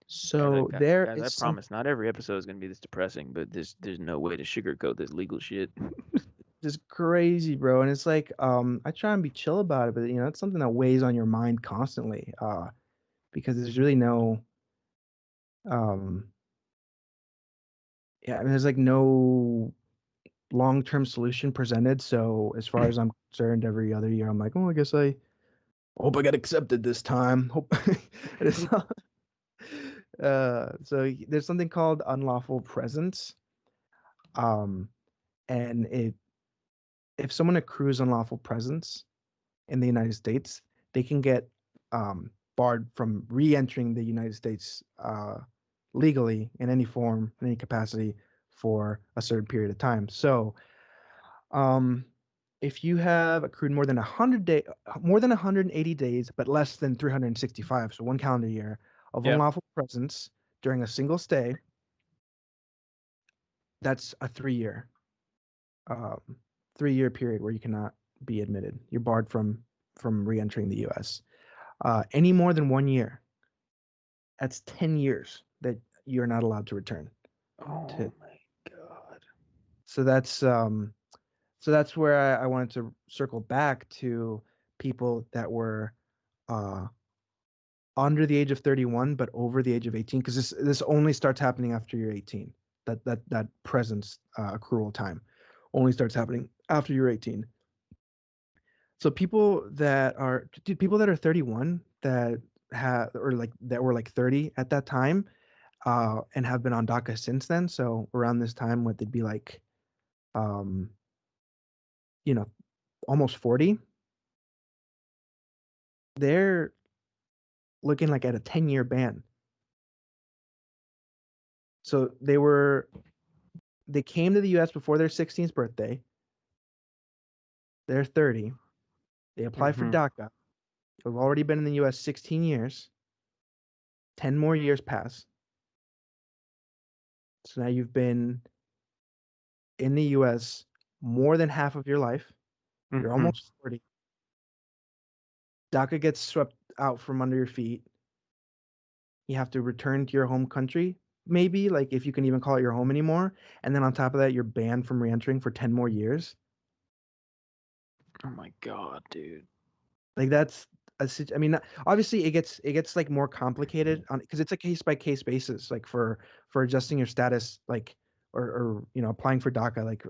so there Guys, I is some promise, not every episode is gonna be this depressing, but there's no way to sugarcoat this legal shit. just crazy, bro, and it's like I try and be chill about it, but it's something that weighs on your mind constantly, because there's really no um yeah, I mean, there's like no long-term solution presented. So as far as I'm concerned, every other year I'm like, oh, I guess I hope I get accepted this time. Hope and it's not, so there's something called unlawful presence. Um, and if someone accrues unlawful presence in the United States, they can get barred from re-entering the United States legally in any form, in any capacity for a certain period of time. So, um, if you have accrued more than 180 days, but less than 365, so one calendar year of Yeah. unlawful presence during a single stay, that's a um, 3-year period where you cannot be admitted. You're barred from re-entering the U.S. Any more than 1 year, that's 10 years that you're not allowed to return to. Oh my god. So that's where I wanted to circle back to people that were uh, under the age of 31 but over the age of 18, because this only starts happening after you're 18. That presence accrual time only starts happening after you're 18. So people that are 31 that have or like that were like 30 at that time and have been on DACA since then. So around this time, what they'd be like, um, you know, almost 40. They're looking like at a 10-year ban. So they came to the U.S. before their 16th birthday. They're 30. They apply for Mm-hmm. DACA. They've already been in the U.S. 16 years. 10 more years pass. So now you've been in the U.S. more than half of your life. You're Mm-hmm. almost 40. DACA gets swept out from under your feet. You have to return to your home country, maybe, like if you can even call it your home anymore. And then on top of that, you're banned from reentering for 10 more years. Oh my god, dude. Like that's I mean, obviously it gets like more complicated on because it's a case by case basis, like for adjusting your status, like or applying for DACA, like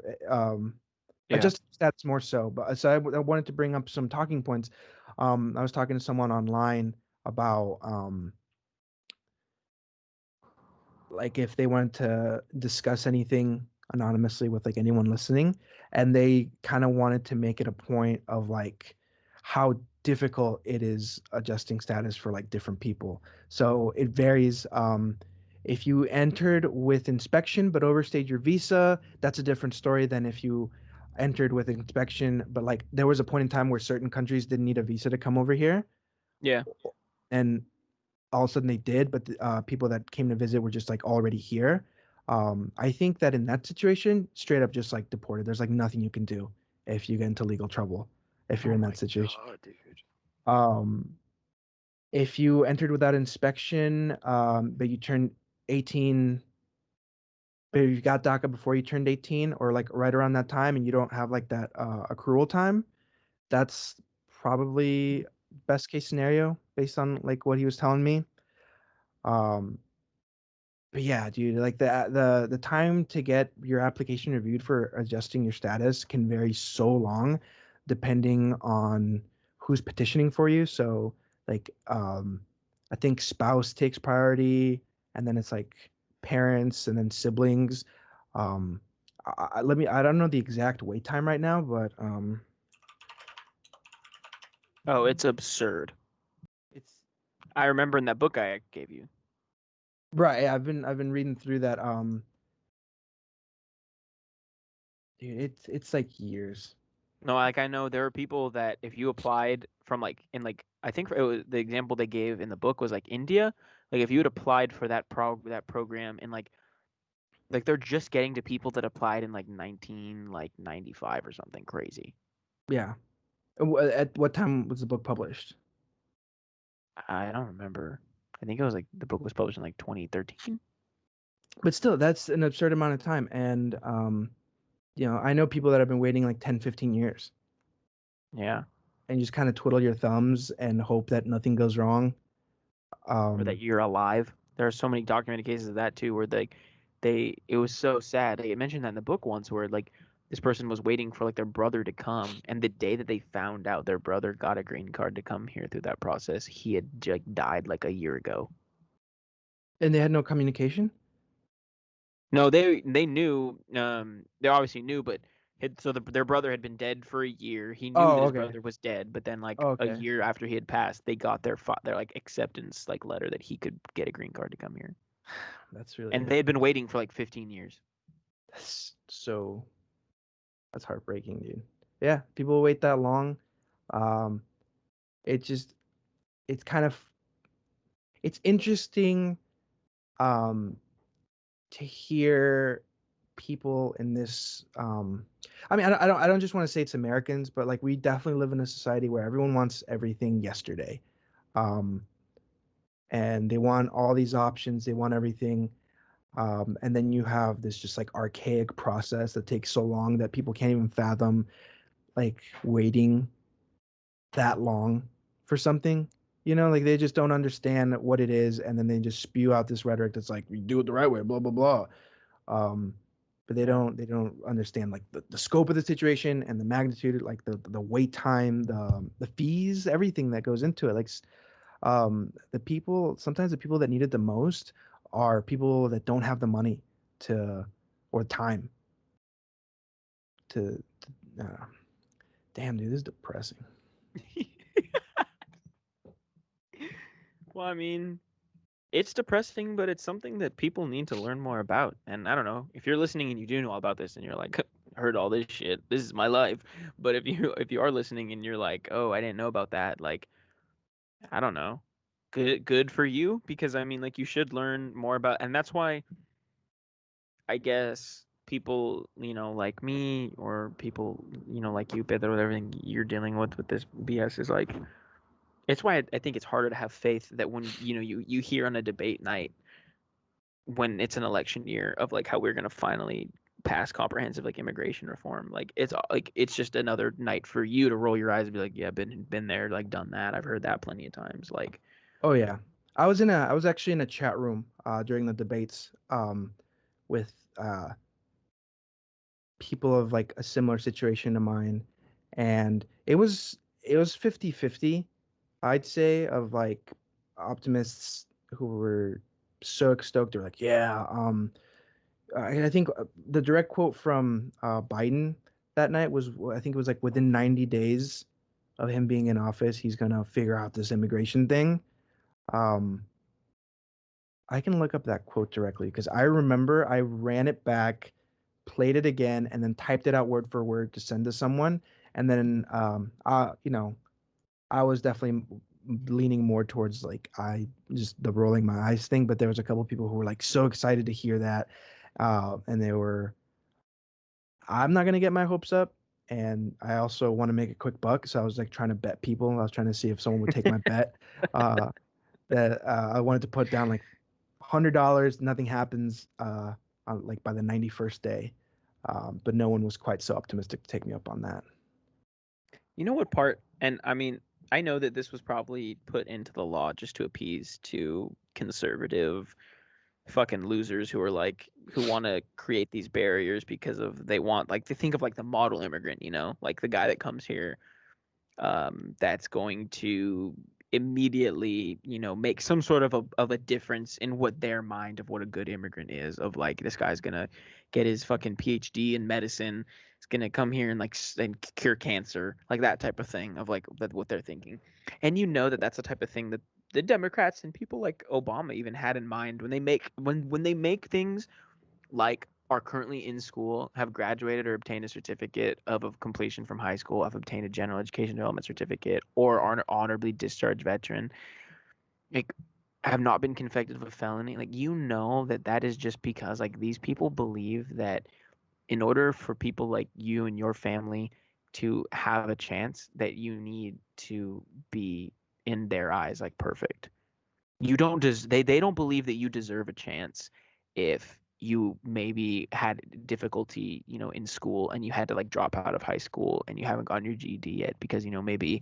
Yeah. adjusting status more so. But so I wanted to bring up some talking points. I was talking to someone online about like if they wanted to discuss anything anonymously with like anyone listening, and they kind of wanted to make it a point of like how difficult it is adjusting status for like different people. So it varies. If you entered with inspection but overstayed your visa, that's a different story than if you entered with inspection but like there was a point in time where certain countries didn't need a visa to come over here, Yeah. and all of a sudden they did, but people that came to visit were just like already here. I think that in that situation, straight up just like deported. There's like nothing you can do if you get into legal trouble if you're Oh in my that situation. god, dude. Um, if you entered without inspection, but you turned 18 But if you got DACA before you turned 18 or like right around that time and you don't have like that accrual time, that's probably best case scenario based on like what he was telling me. Um, but yeah, dude, like the time to get your application reviewed for adjusting your status can vary so long depending on who's petitioning for you. So like I think spouse takes priority and then it's like parents and then siblings. Um I don't know the exact wait time right now, but Oh, it's absurd. it's I remember in that book I gave you. right. I've been reading through that dude, it's like years. No, like I know there are people that if you applied from like in like I think it was the example they gave in the book was like India. Like if you had applied for that program in like they're just getting to people that applied in like 1995 or something crazy. Yeah. At what time was the book published? I don't remember. I think it was like the book was published in like 2013. But still, that's an absurd amount of time. And, I know people that have been waiting like 10, 15 years Yeah. and you just kind of twiddle your thumbs and hope that nothing goes wrong. Or that Um, you're alive. There are so many documented cases of that too, where they it was so sad. They mentioned that in the book once, where like this person was waiting for like their brother to come, and the day that they found out their brother got a green card to come here through that process, he had like died like a year ago. and they had no communication. No, they knew. They obviously knew, but their brother had been dead for a year. He knew that Oh, his okay. brother was dead, but then like Oh, a okay. year after he had passed, they got their like acceptance like letter that he could get a green card to come here. That's And really, they had been waiting for like 15 years. that's so, that's heartbreaking, dude. Yeah. People wait that long. Um, it just, it's kind of, it's interesting, um, to hear people in this I mean I don't just want to say it's Americans, but like we definitely live in a society where everyone wants everything yesterday. um and they want all these options, they want everything. And then you have this just like archaic process that takes so long that people can't even fathom like waiting that long for something. Like they just don't understand what it is, and then they just spew out this rhetoric that's like, we do it the right way, blah blah blah. um, but they Yeah. don't understand like the scope of the situation and the magnitude, like the wait time, the fees, everything that goes into it. Like the people, sometimes the people that need it the most are people that don't have the money to or time to damn, dude, this is depressing. Well, I mean, it's depressing, but it's something that people need to learn more about. And I don't know if you're listening and you do know all about this, and you're like, heard all this shit. This is my life. But if you are listening and you're like, oh, I didn't know about that, like I don't know, good for you because I mean, like you should learn more about, and that's why I guess people, like me or people, like you, Pedro, with everything you're dealing with this BS is like, it's why I think it's harder to have faith that when, you hear on a debate night when it's an election year of like how we're going to finally pass comprehensive like immigration reform. Like it's just another night for you to roll your eyes and be like, yeah, been there, like done that. I've heard that plenty of times. Like, Oh yeah, I was actually in a chat room during the debates with people of like a similar situation to mine, and it was 50-50, I'd say, of like optimists who were so stoked. They're like, yeah, I think the direct quote from Biden that night was, I think it was like within 90 days of him being in office, he's gonna figure out this immigration thing. um I can look up that quote directly because I remember I ran it back, played it again, and then typed it out word for word to send to someone. And then, I was definitely leaning more towards like I just the rolling my eyes thing. But there was a couple people who were like so excited to hear that, and they were. I'm not gonna get my hopes up, and I also want to make a quick buck. So I was like trying to bet people. I was trying to see if someone would take my bet. That I wanted to put down like $100. Nothing happens. like by the 91st day. But no one was quite so optimistic to take me up on that. You know what part? And I mean, I know that this was probably put into the law just to appease to conservative fucking losers who are like who want to create these barriers because of they want like they think of like the model immigrant, like the guy that comes here that's going to immediately, make some sort of a difference in what their mind of what a good immigrant is. Of like, this guy's gonna get his fucking PhD in medicine. He's gonna come here and like and cure cancer, like that type of thing. Of like that what they're thinking, and that that's the type of thing that the Democrats and people like Obama even had in mind when they make things like are currently in school, have graduated or obtained a certificate of completion from high school, have obtained a general education development certificate, or are an honorably discharged veteran, like have not been convicted of a felony, like that is just because like these people believe that in order for people like you and your family to have a chance, that you need to be in their eyes like perfect. You don't des- they don't believe that you deserve a chance if you maybe had difficulty, in school, and you had to like drop out of high school and you haven't gotten your GED yet because maybe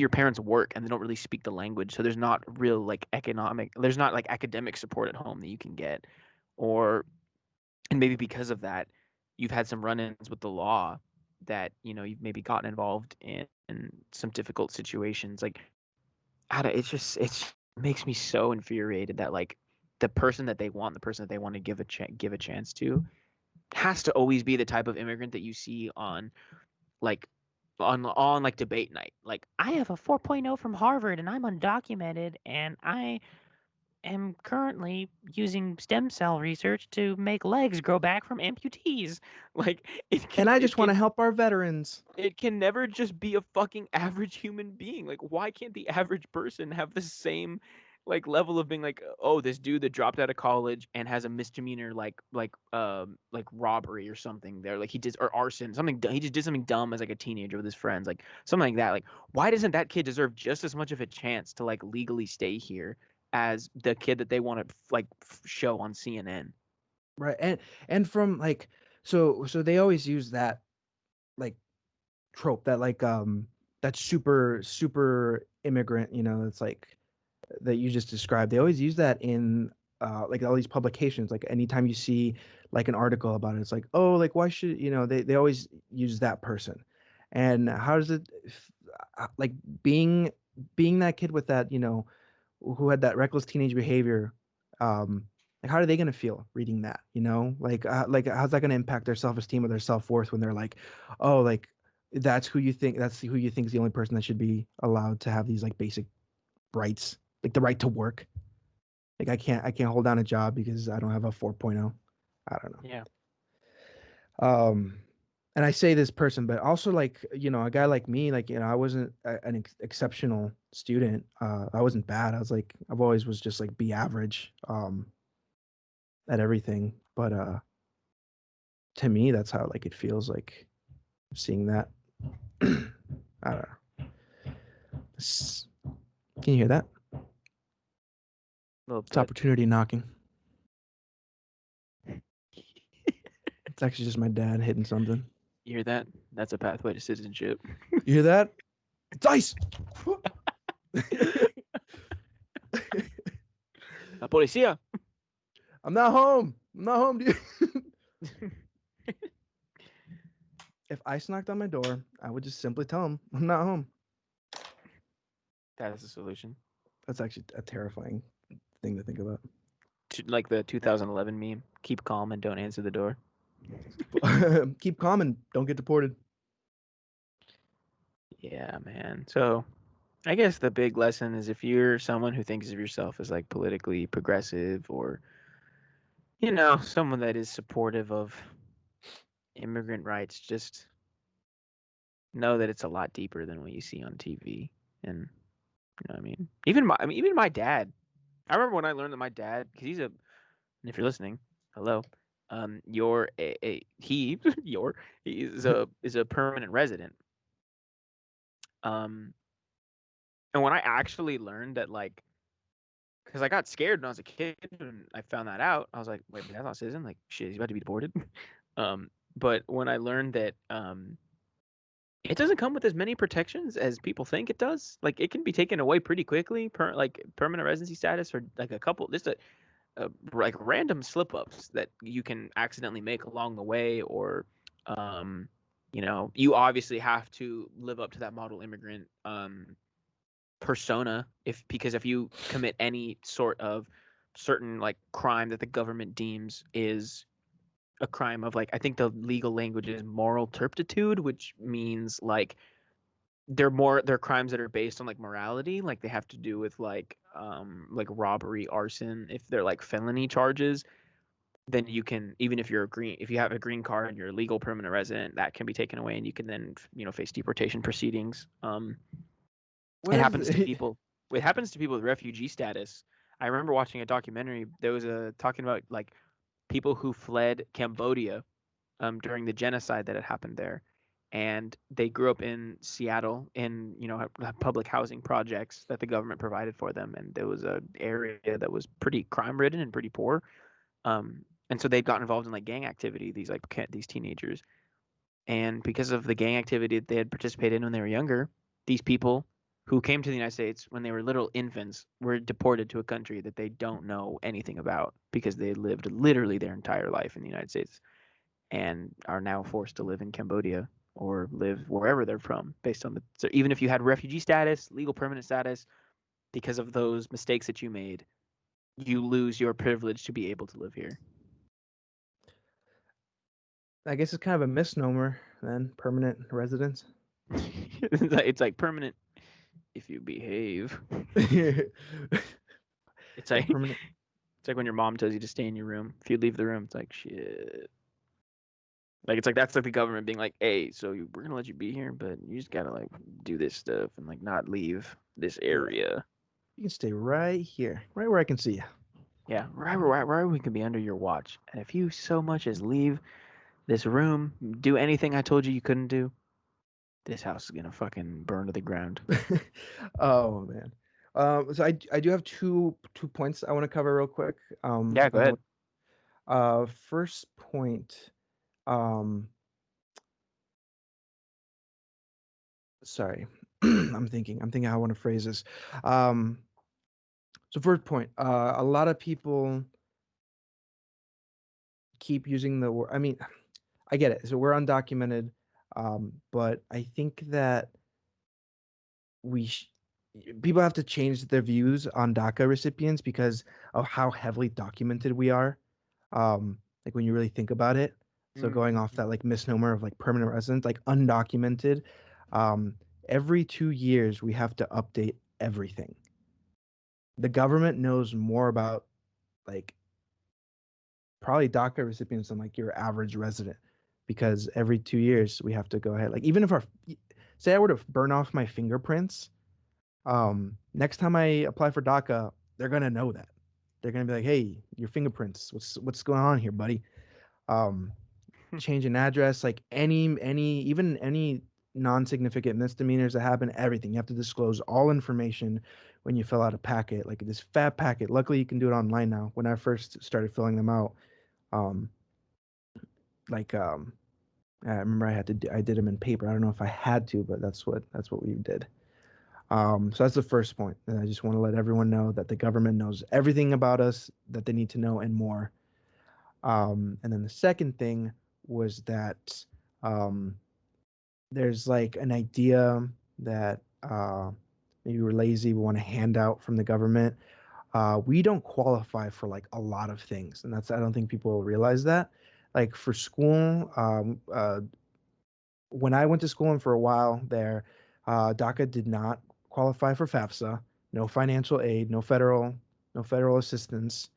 your parents work and they don't really speak the language, so there's not real like there's not like academic support at home that you can get, or and maybe because of that you've had some run-ins with the law, that you've maybe gotten involved in some difficult situations. Like, I don't, it's makes me so infuriated that like the person that they want to give a chance to has to always be the type of immigrant that you see on like on like debate night. Like, I have a 4.0 from Harvard and I'm undocumented and I am currently using stem cell research to make legs grow back from amputees. Like, it And can I it just want to can help our veterans. it can never just be a fucking average human being. Like, why can't the average person have the same like level of being like, oh, this dude that dropped out of college and has a misdemeanor like robbery or something there, like he did, or arson, something he just did something dumb as like a teenager with his friends, like something like that. Like, why doesn't that kid deserve just as much of a chance to like legally stay here as the kid that they want to like show on CNN? Right. And from like, so they always use that like trope, that like that super immigrant, it's like that you just described. They always use that in like all these publications. Like anytime you see like an article about it, it's like, oh, like why should they always use that person. And how does it like being that kid with that, who had that reckless teenage behavior, like how are they going to feel reading that, like how's that going to impact their self-esteem or their self-worth when they're like, oh, like that's who you think is the only person that should be allowed to have these like basic rights, like the right to work. Like I can't hold down a job because I don't have a 4.0. I don't know. Yeah. Um, and I say this person, but also like, a guy like me, like, I wasn't an exceptional student. I wasn't bad. I've always was just like be average, at everything. But, to me, that's how like it feels like seeing that. I don't know. S- Can you hear that? A little It's bit. opportunity knocking. It's actually just my dad hitting something. You hear that? That's a pathway to citizenship. You hear that? It's ice. La policía. I'm not home. I'm not home, dude. If Ice knocked on my door, I would just simply tell him I'm not home. That is the solution. That's actually a terrifying thing to think about. Like the 2011 meme: keep calm and don't answer the door. Keep calm and don't get deported. Yeah, man. So I guess the big lesson is, if you're someone who thinks of yourself as like politically progressive, or someone that is supportive of immigrant rights, just know that it's a lot deeper than what you see on TV. And what I mean? Even my dad. I remember when I learned that my dad, because and if you're listening, hello, you're he your he is a permanent resident. Um, and when I actually learned that, like, because I got scared when I was a kid and I found that out. I was like, wait, my dad's not a citizen. Like, shit, he's about to be deported. But when I learned that it doesn't come with as many protections as people think it does. Like, it can be taken away pretty quickly, like permanent residency status, or like a couple, just like random slip ups that you can accidentally make along the way, or you obviously have to live up to that model immigrant persona, because if you commit any sort of certain like crime that the government deems is a crime of, like, I think the legal language is moral turpitude, which means like they're crimes that are based on like morality, like they have to do with like robbery, arson. If they're like felony charges, then you can, even if if you have a green card and you're a legal permanent resident, that can be taken away and you can then face deportation proceedings. What It is happens to it? people. It happens to people with refugee status. I remember watching a documentary. There was a talking about like people who fled Cambodia during the genocide that had happened there, and they grew up in Seattle in public housing projects that the government provided for them, and there was a area that was pretty crime ridden and pretty poor. And so they'd gotten involved in like gang activity. These teenagers, and because of the gang activity that they had participated in when they were younger, these people who came to the United States when they were little infants were deported to a country that they don't know anything about because they lived literally their entire life in the United States and are now forced to live in Cambodia or live wherever they're from based on so even if you had refugee status, legal permanent status, because of those mistakes that you made, you lose your privilege to be able to live here. I guess it's kind of a misnomer then, permanent residence. It's like permanent if you behave. It's Yeah, like permanent. it's like when your mom tells you to stay in your room. If you leave the room, it's like shit. Like it's like that's like the government being like, "Hey, so we're gonna let you be here, but you just gotta like do this stuff and like not leave this Yeah, area." you can stay right here, right where I can see you. Yeah, right. We can be under your watch, and if you so much as leave this room, do anything I told you couldn't do, this house is gonna fucking burn to the ground. Oh man. So I do have two points I want to cover real quick. Yeah, go ahead. First point. Um, sorry, I'm thinking how I want to phrase this. Um, so first point. A lot of people keep using the word. I mean, I get it. So we're undocumented, but I think that we sh- people have to change their views on DACA recipients because of how heavily documented we are. Like when you really think about it. So going off Mm-hmm. that like misnomer of like permanent resident, like undocumented, um, every 2 years we have to update everything. The government knows more about like probably DACA recipients than like your average resident because every 2 years we have to go ahead. Like even if our say I were to burn off my fingerprints, next time I apply for DACA, they're gonna know that. They're gonna be like, "Hey, your fingerprints. What's going on here, buddy?" Um, change an address, like any non-significant misdemeanors that happen, everything. You have to disclose all information when you fill out a packet, like this fat packet. Luckily, you can do it online now. When I first started filling them out, um, like I remember I did them in paper. I don't know if I had to, but that's what we did. So that's the first point. And I just want to let everyone know that the government knows everything about us that they need to know and more. And then the second thing was that um, there's like an idea that maybe we're lazy, we want a handout from the government. We don't qualify for like a lot of things, and I don't think people realize that. Like for school, when I went to school and for a while there, DACA did not qualify for FAFSA. No financial aid, no federal assistance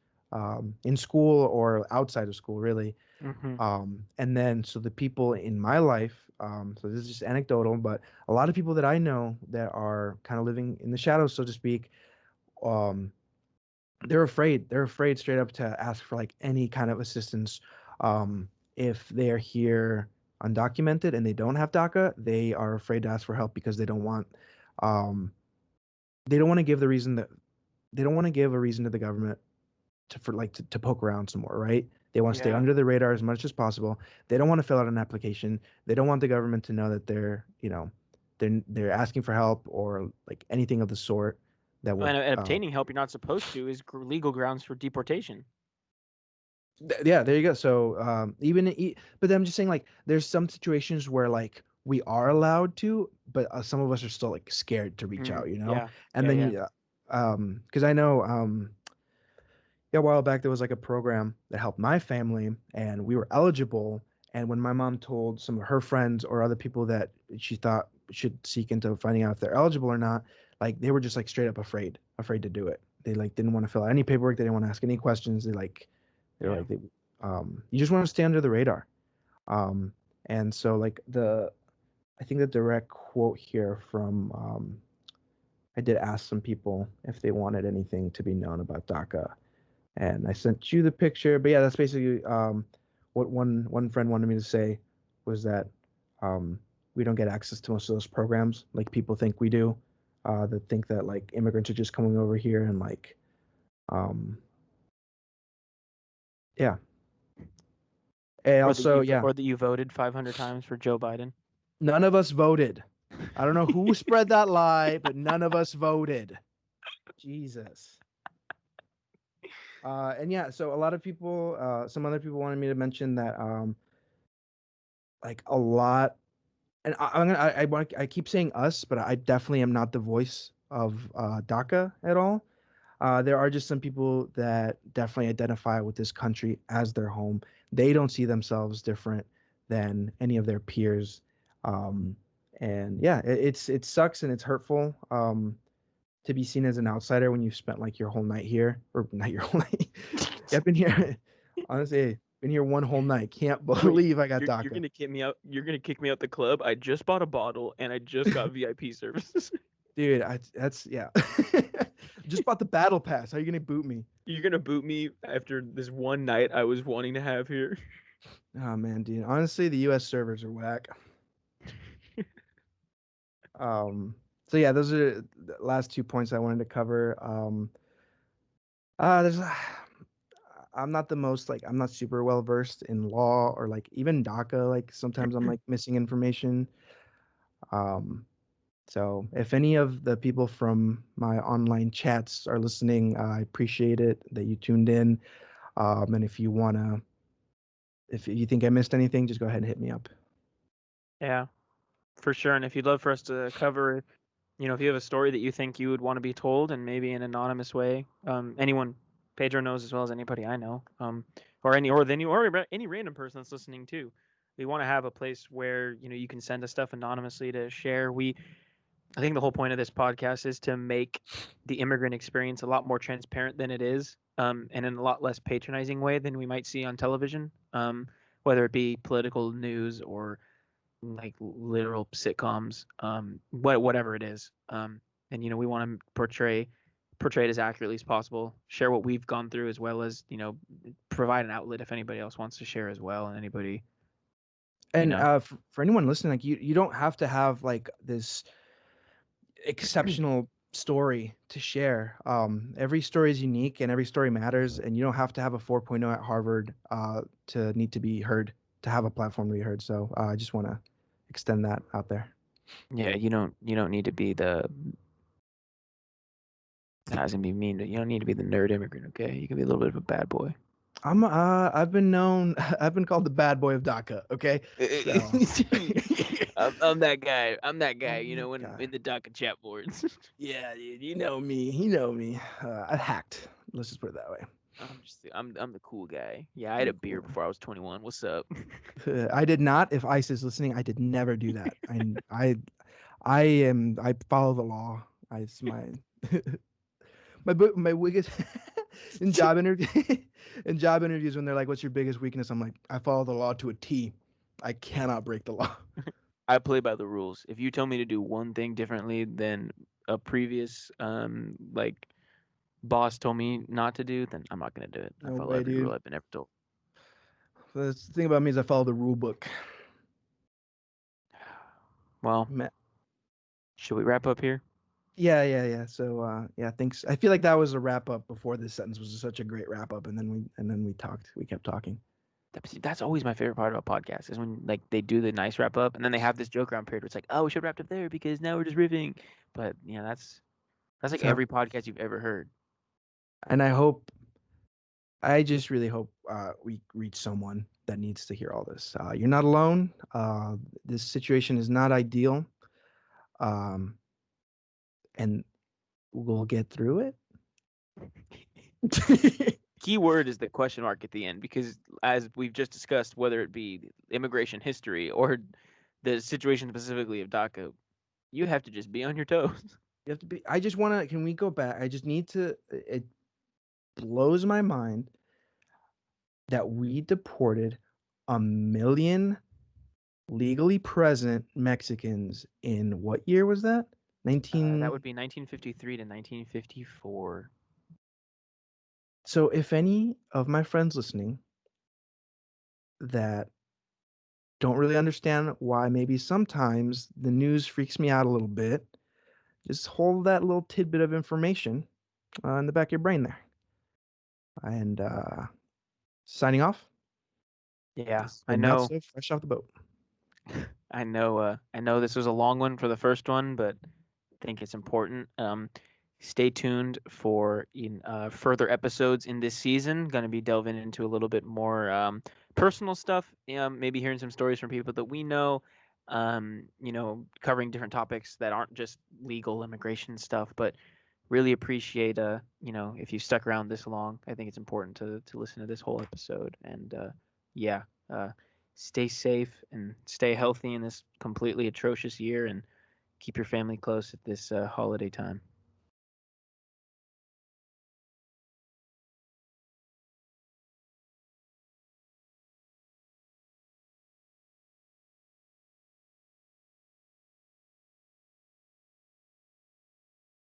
in school or outside of school, really. Mm-hmm. And then, so the people in my life, so this is just anecdotal, but a lot of people that I know that are kind of living in the shadows, so to speak, um, they're afraid. They're afraid straight up to ask for like any kind of assistance. If they're here undocumented and they don't have DACA, they are afraid to ask for help because um, they don't want to give the reason that. they don't want to give a reason to the government to poke around some more, right? They want to stay Yeah. under the radar as much as possible. They don't want to fill out an application. They don't want the government to know that they're asking for help or like anything of the sort that would And obtaining help you're not supposed to is legal grounds for deportation. yeah, there you go. So but I'm just saying like there's some situations where like we are allowed to, but some of us are still like scared to reach out, Yeah. and Yeah. then Yeah. because I know yeah, a while back there was like a program that helped my family and we were eligible. And when my mom told some of her friends or other people that she thought should seek into finding out if they're eligible or not, like they were just like straight up afraid to do it. They like didn't want to fill out any paperwork. They didn't want to ask any questions. They're Yeah. like you just want to stay under the radar. And so like I think the direct quote here from I did ask some people if they wanted anything to be known about DACA, and I sent you the picture. But yeah, that's basically what one friend wanted me to say was that we don't get access to most of those programs like people think we do. That think that like immigrants are just coming over here and like um, yeah. And also yeah, Or that you voted 500 times for Joe Biden. none of us voted. I don't know who spread that lie, but none of us voted. Jesus. And yeah, so a lot of people, some other people wanted me to mention that like a lot and I keep saying us, but I definitely am not the voice of DACA at all. There are just some people that definitely identify with this country as their home. They don't see themselves different than any of their peers, um, and yeah, it sucks and it's hurtful to be seen as an outsider when you've spent like your whole night here, or not your whole night. Yeah, I've been here. Honestly, been here one whole night. Can't Wait, believe I got you're DACA. gonna kick me out. You're gonna kick me out the club. I just bought a bottle and I just got VIP services. Dude, that's yeah. Just bought the battle pass. How are you gonna boot me? You're gonna boot me after this one night I was wanting to have here. Oh man, dude. Honestly, the U.S. servers are whack. Um, so yeah, those are the last 2 points I wanted to cover. There's I'm not the most like I'm not super well versed in law or like even DACA. Like sometimes I'm like missing information. Um, so if any of the people from my online chats are listening, I appreciate it that you tuned in. And if you think I missed anything, just go ahead and hit me up. Yeah, for sure. And if you'd love for us to cover, if you have a story that you think you would want to be told, and maybe in an anonymous way, anyone Pedro knows as well as anybody I know, or any random person that's listening too. We want to have a place where you can send us stuff anonymously to share. I think the whole point of this podcast is to make the immigrant experience a lot more transparent than it is, and in a lot less patronizing way than we might see on television, whether it be political news or like literal sitcoms, whatever it is. And we want to portray it as accurately as possible, share what we've gone through, as well as provide an outlet if anybody else wants to share as well, and anybody you And know. for anyone listening, like you don't have to have like this exceptional story to share. Every story is unique and every story matters, and you don't have to have a 4.0 at Harvard to need to be heard, to have a platform to be heard. So I just want to extend that out there. Yeah, you don't need to be the That was gonna be mean. You don't need to be the nerd immigrant, okay? You can be a little bit of a bad boy. I've been known I've been called the bad boy of DACA, okay? So I'm that guy. I'm that guy. I'm that When guy. in the DACA chat boards. Yeah, dude, you know me. I've hacked. Let's just put it that way. I'm the cool guy. Yeah, I had You're a beer cool. before I was 21. What's up? I did not. If ICE is listening, I did never do that. I follow the law. It's my my biggest in job interview in job interviews when they're like, "What's your biggest weakness?" I'm like, "I follow the law to a T. I cannot break the law." I play by the rules. If you tell me to do one thing differently than a previous like boss told me not to do, then I'm not gonna do it. I No follow way, every rule dude. I've been ever told. The thing about me is I follow the rule book. Well, Ma- should we wrap up here? Yeah. So, yeah, thanks. I feel like that was a wrap up before this sentence was such a great wrap up, and then we talked. We kept talking. That's always my favorite part about podcasts is when like they do the nice wrap up and then they have this joke around period where it's like, oh, we should wrap up there because now we're just riffing. But yeah, that's like So, every podcast you've ever heard. and I just really hope we reach someone that needs to hear all this. You're not alone. This situation is not ideal, um, and we'll get through it. Key word is the question mark at the end because as we've just discussed, whether it be immigration history or the situation specifically of DACA, you have to just be on your toes. You have to be. I just want to. Can we go back? I just need to. It blows my mind that we deported a million legally present Mexicans in what year was that? That 19. would be 1953 to 1954. So, if any of my friends listening that don't really understand why maybe sometimes the news freaks me out a little bit, just hold that little tidbit of information in the back of your brain there. And signing off. Yeah, This has I been not know. so fresh off the boat. I know this was a long one for the first one, but I think it's important. Stay tuned for further episodes in this season. Going to be delving into a little bit more personal stuff. Maybe hearing some stories from people that we know. Covering different topics that aren't just legal immigration stuff, but really appreciate if you stuck around this long. I think it's important to listen to this whole episode. And yeah, uh, stay safe and stay healthy in this completely atrocious year, and keep your family close at this holiday time.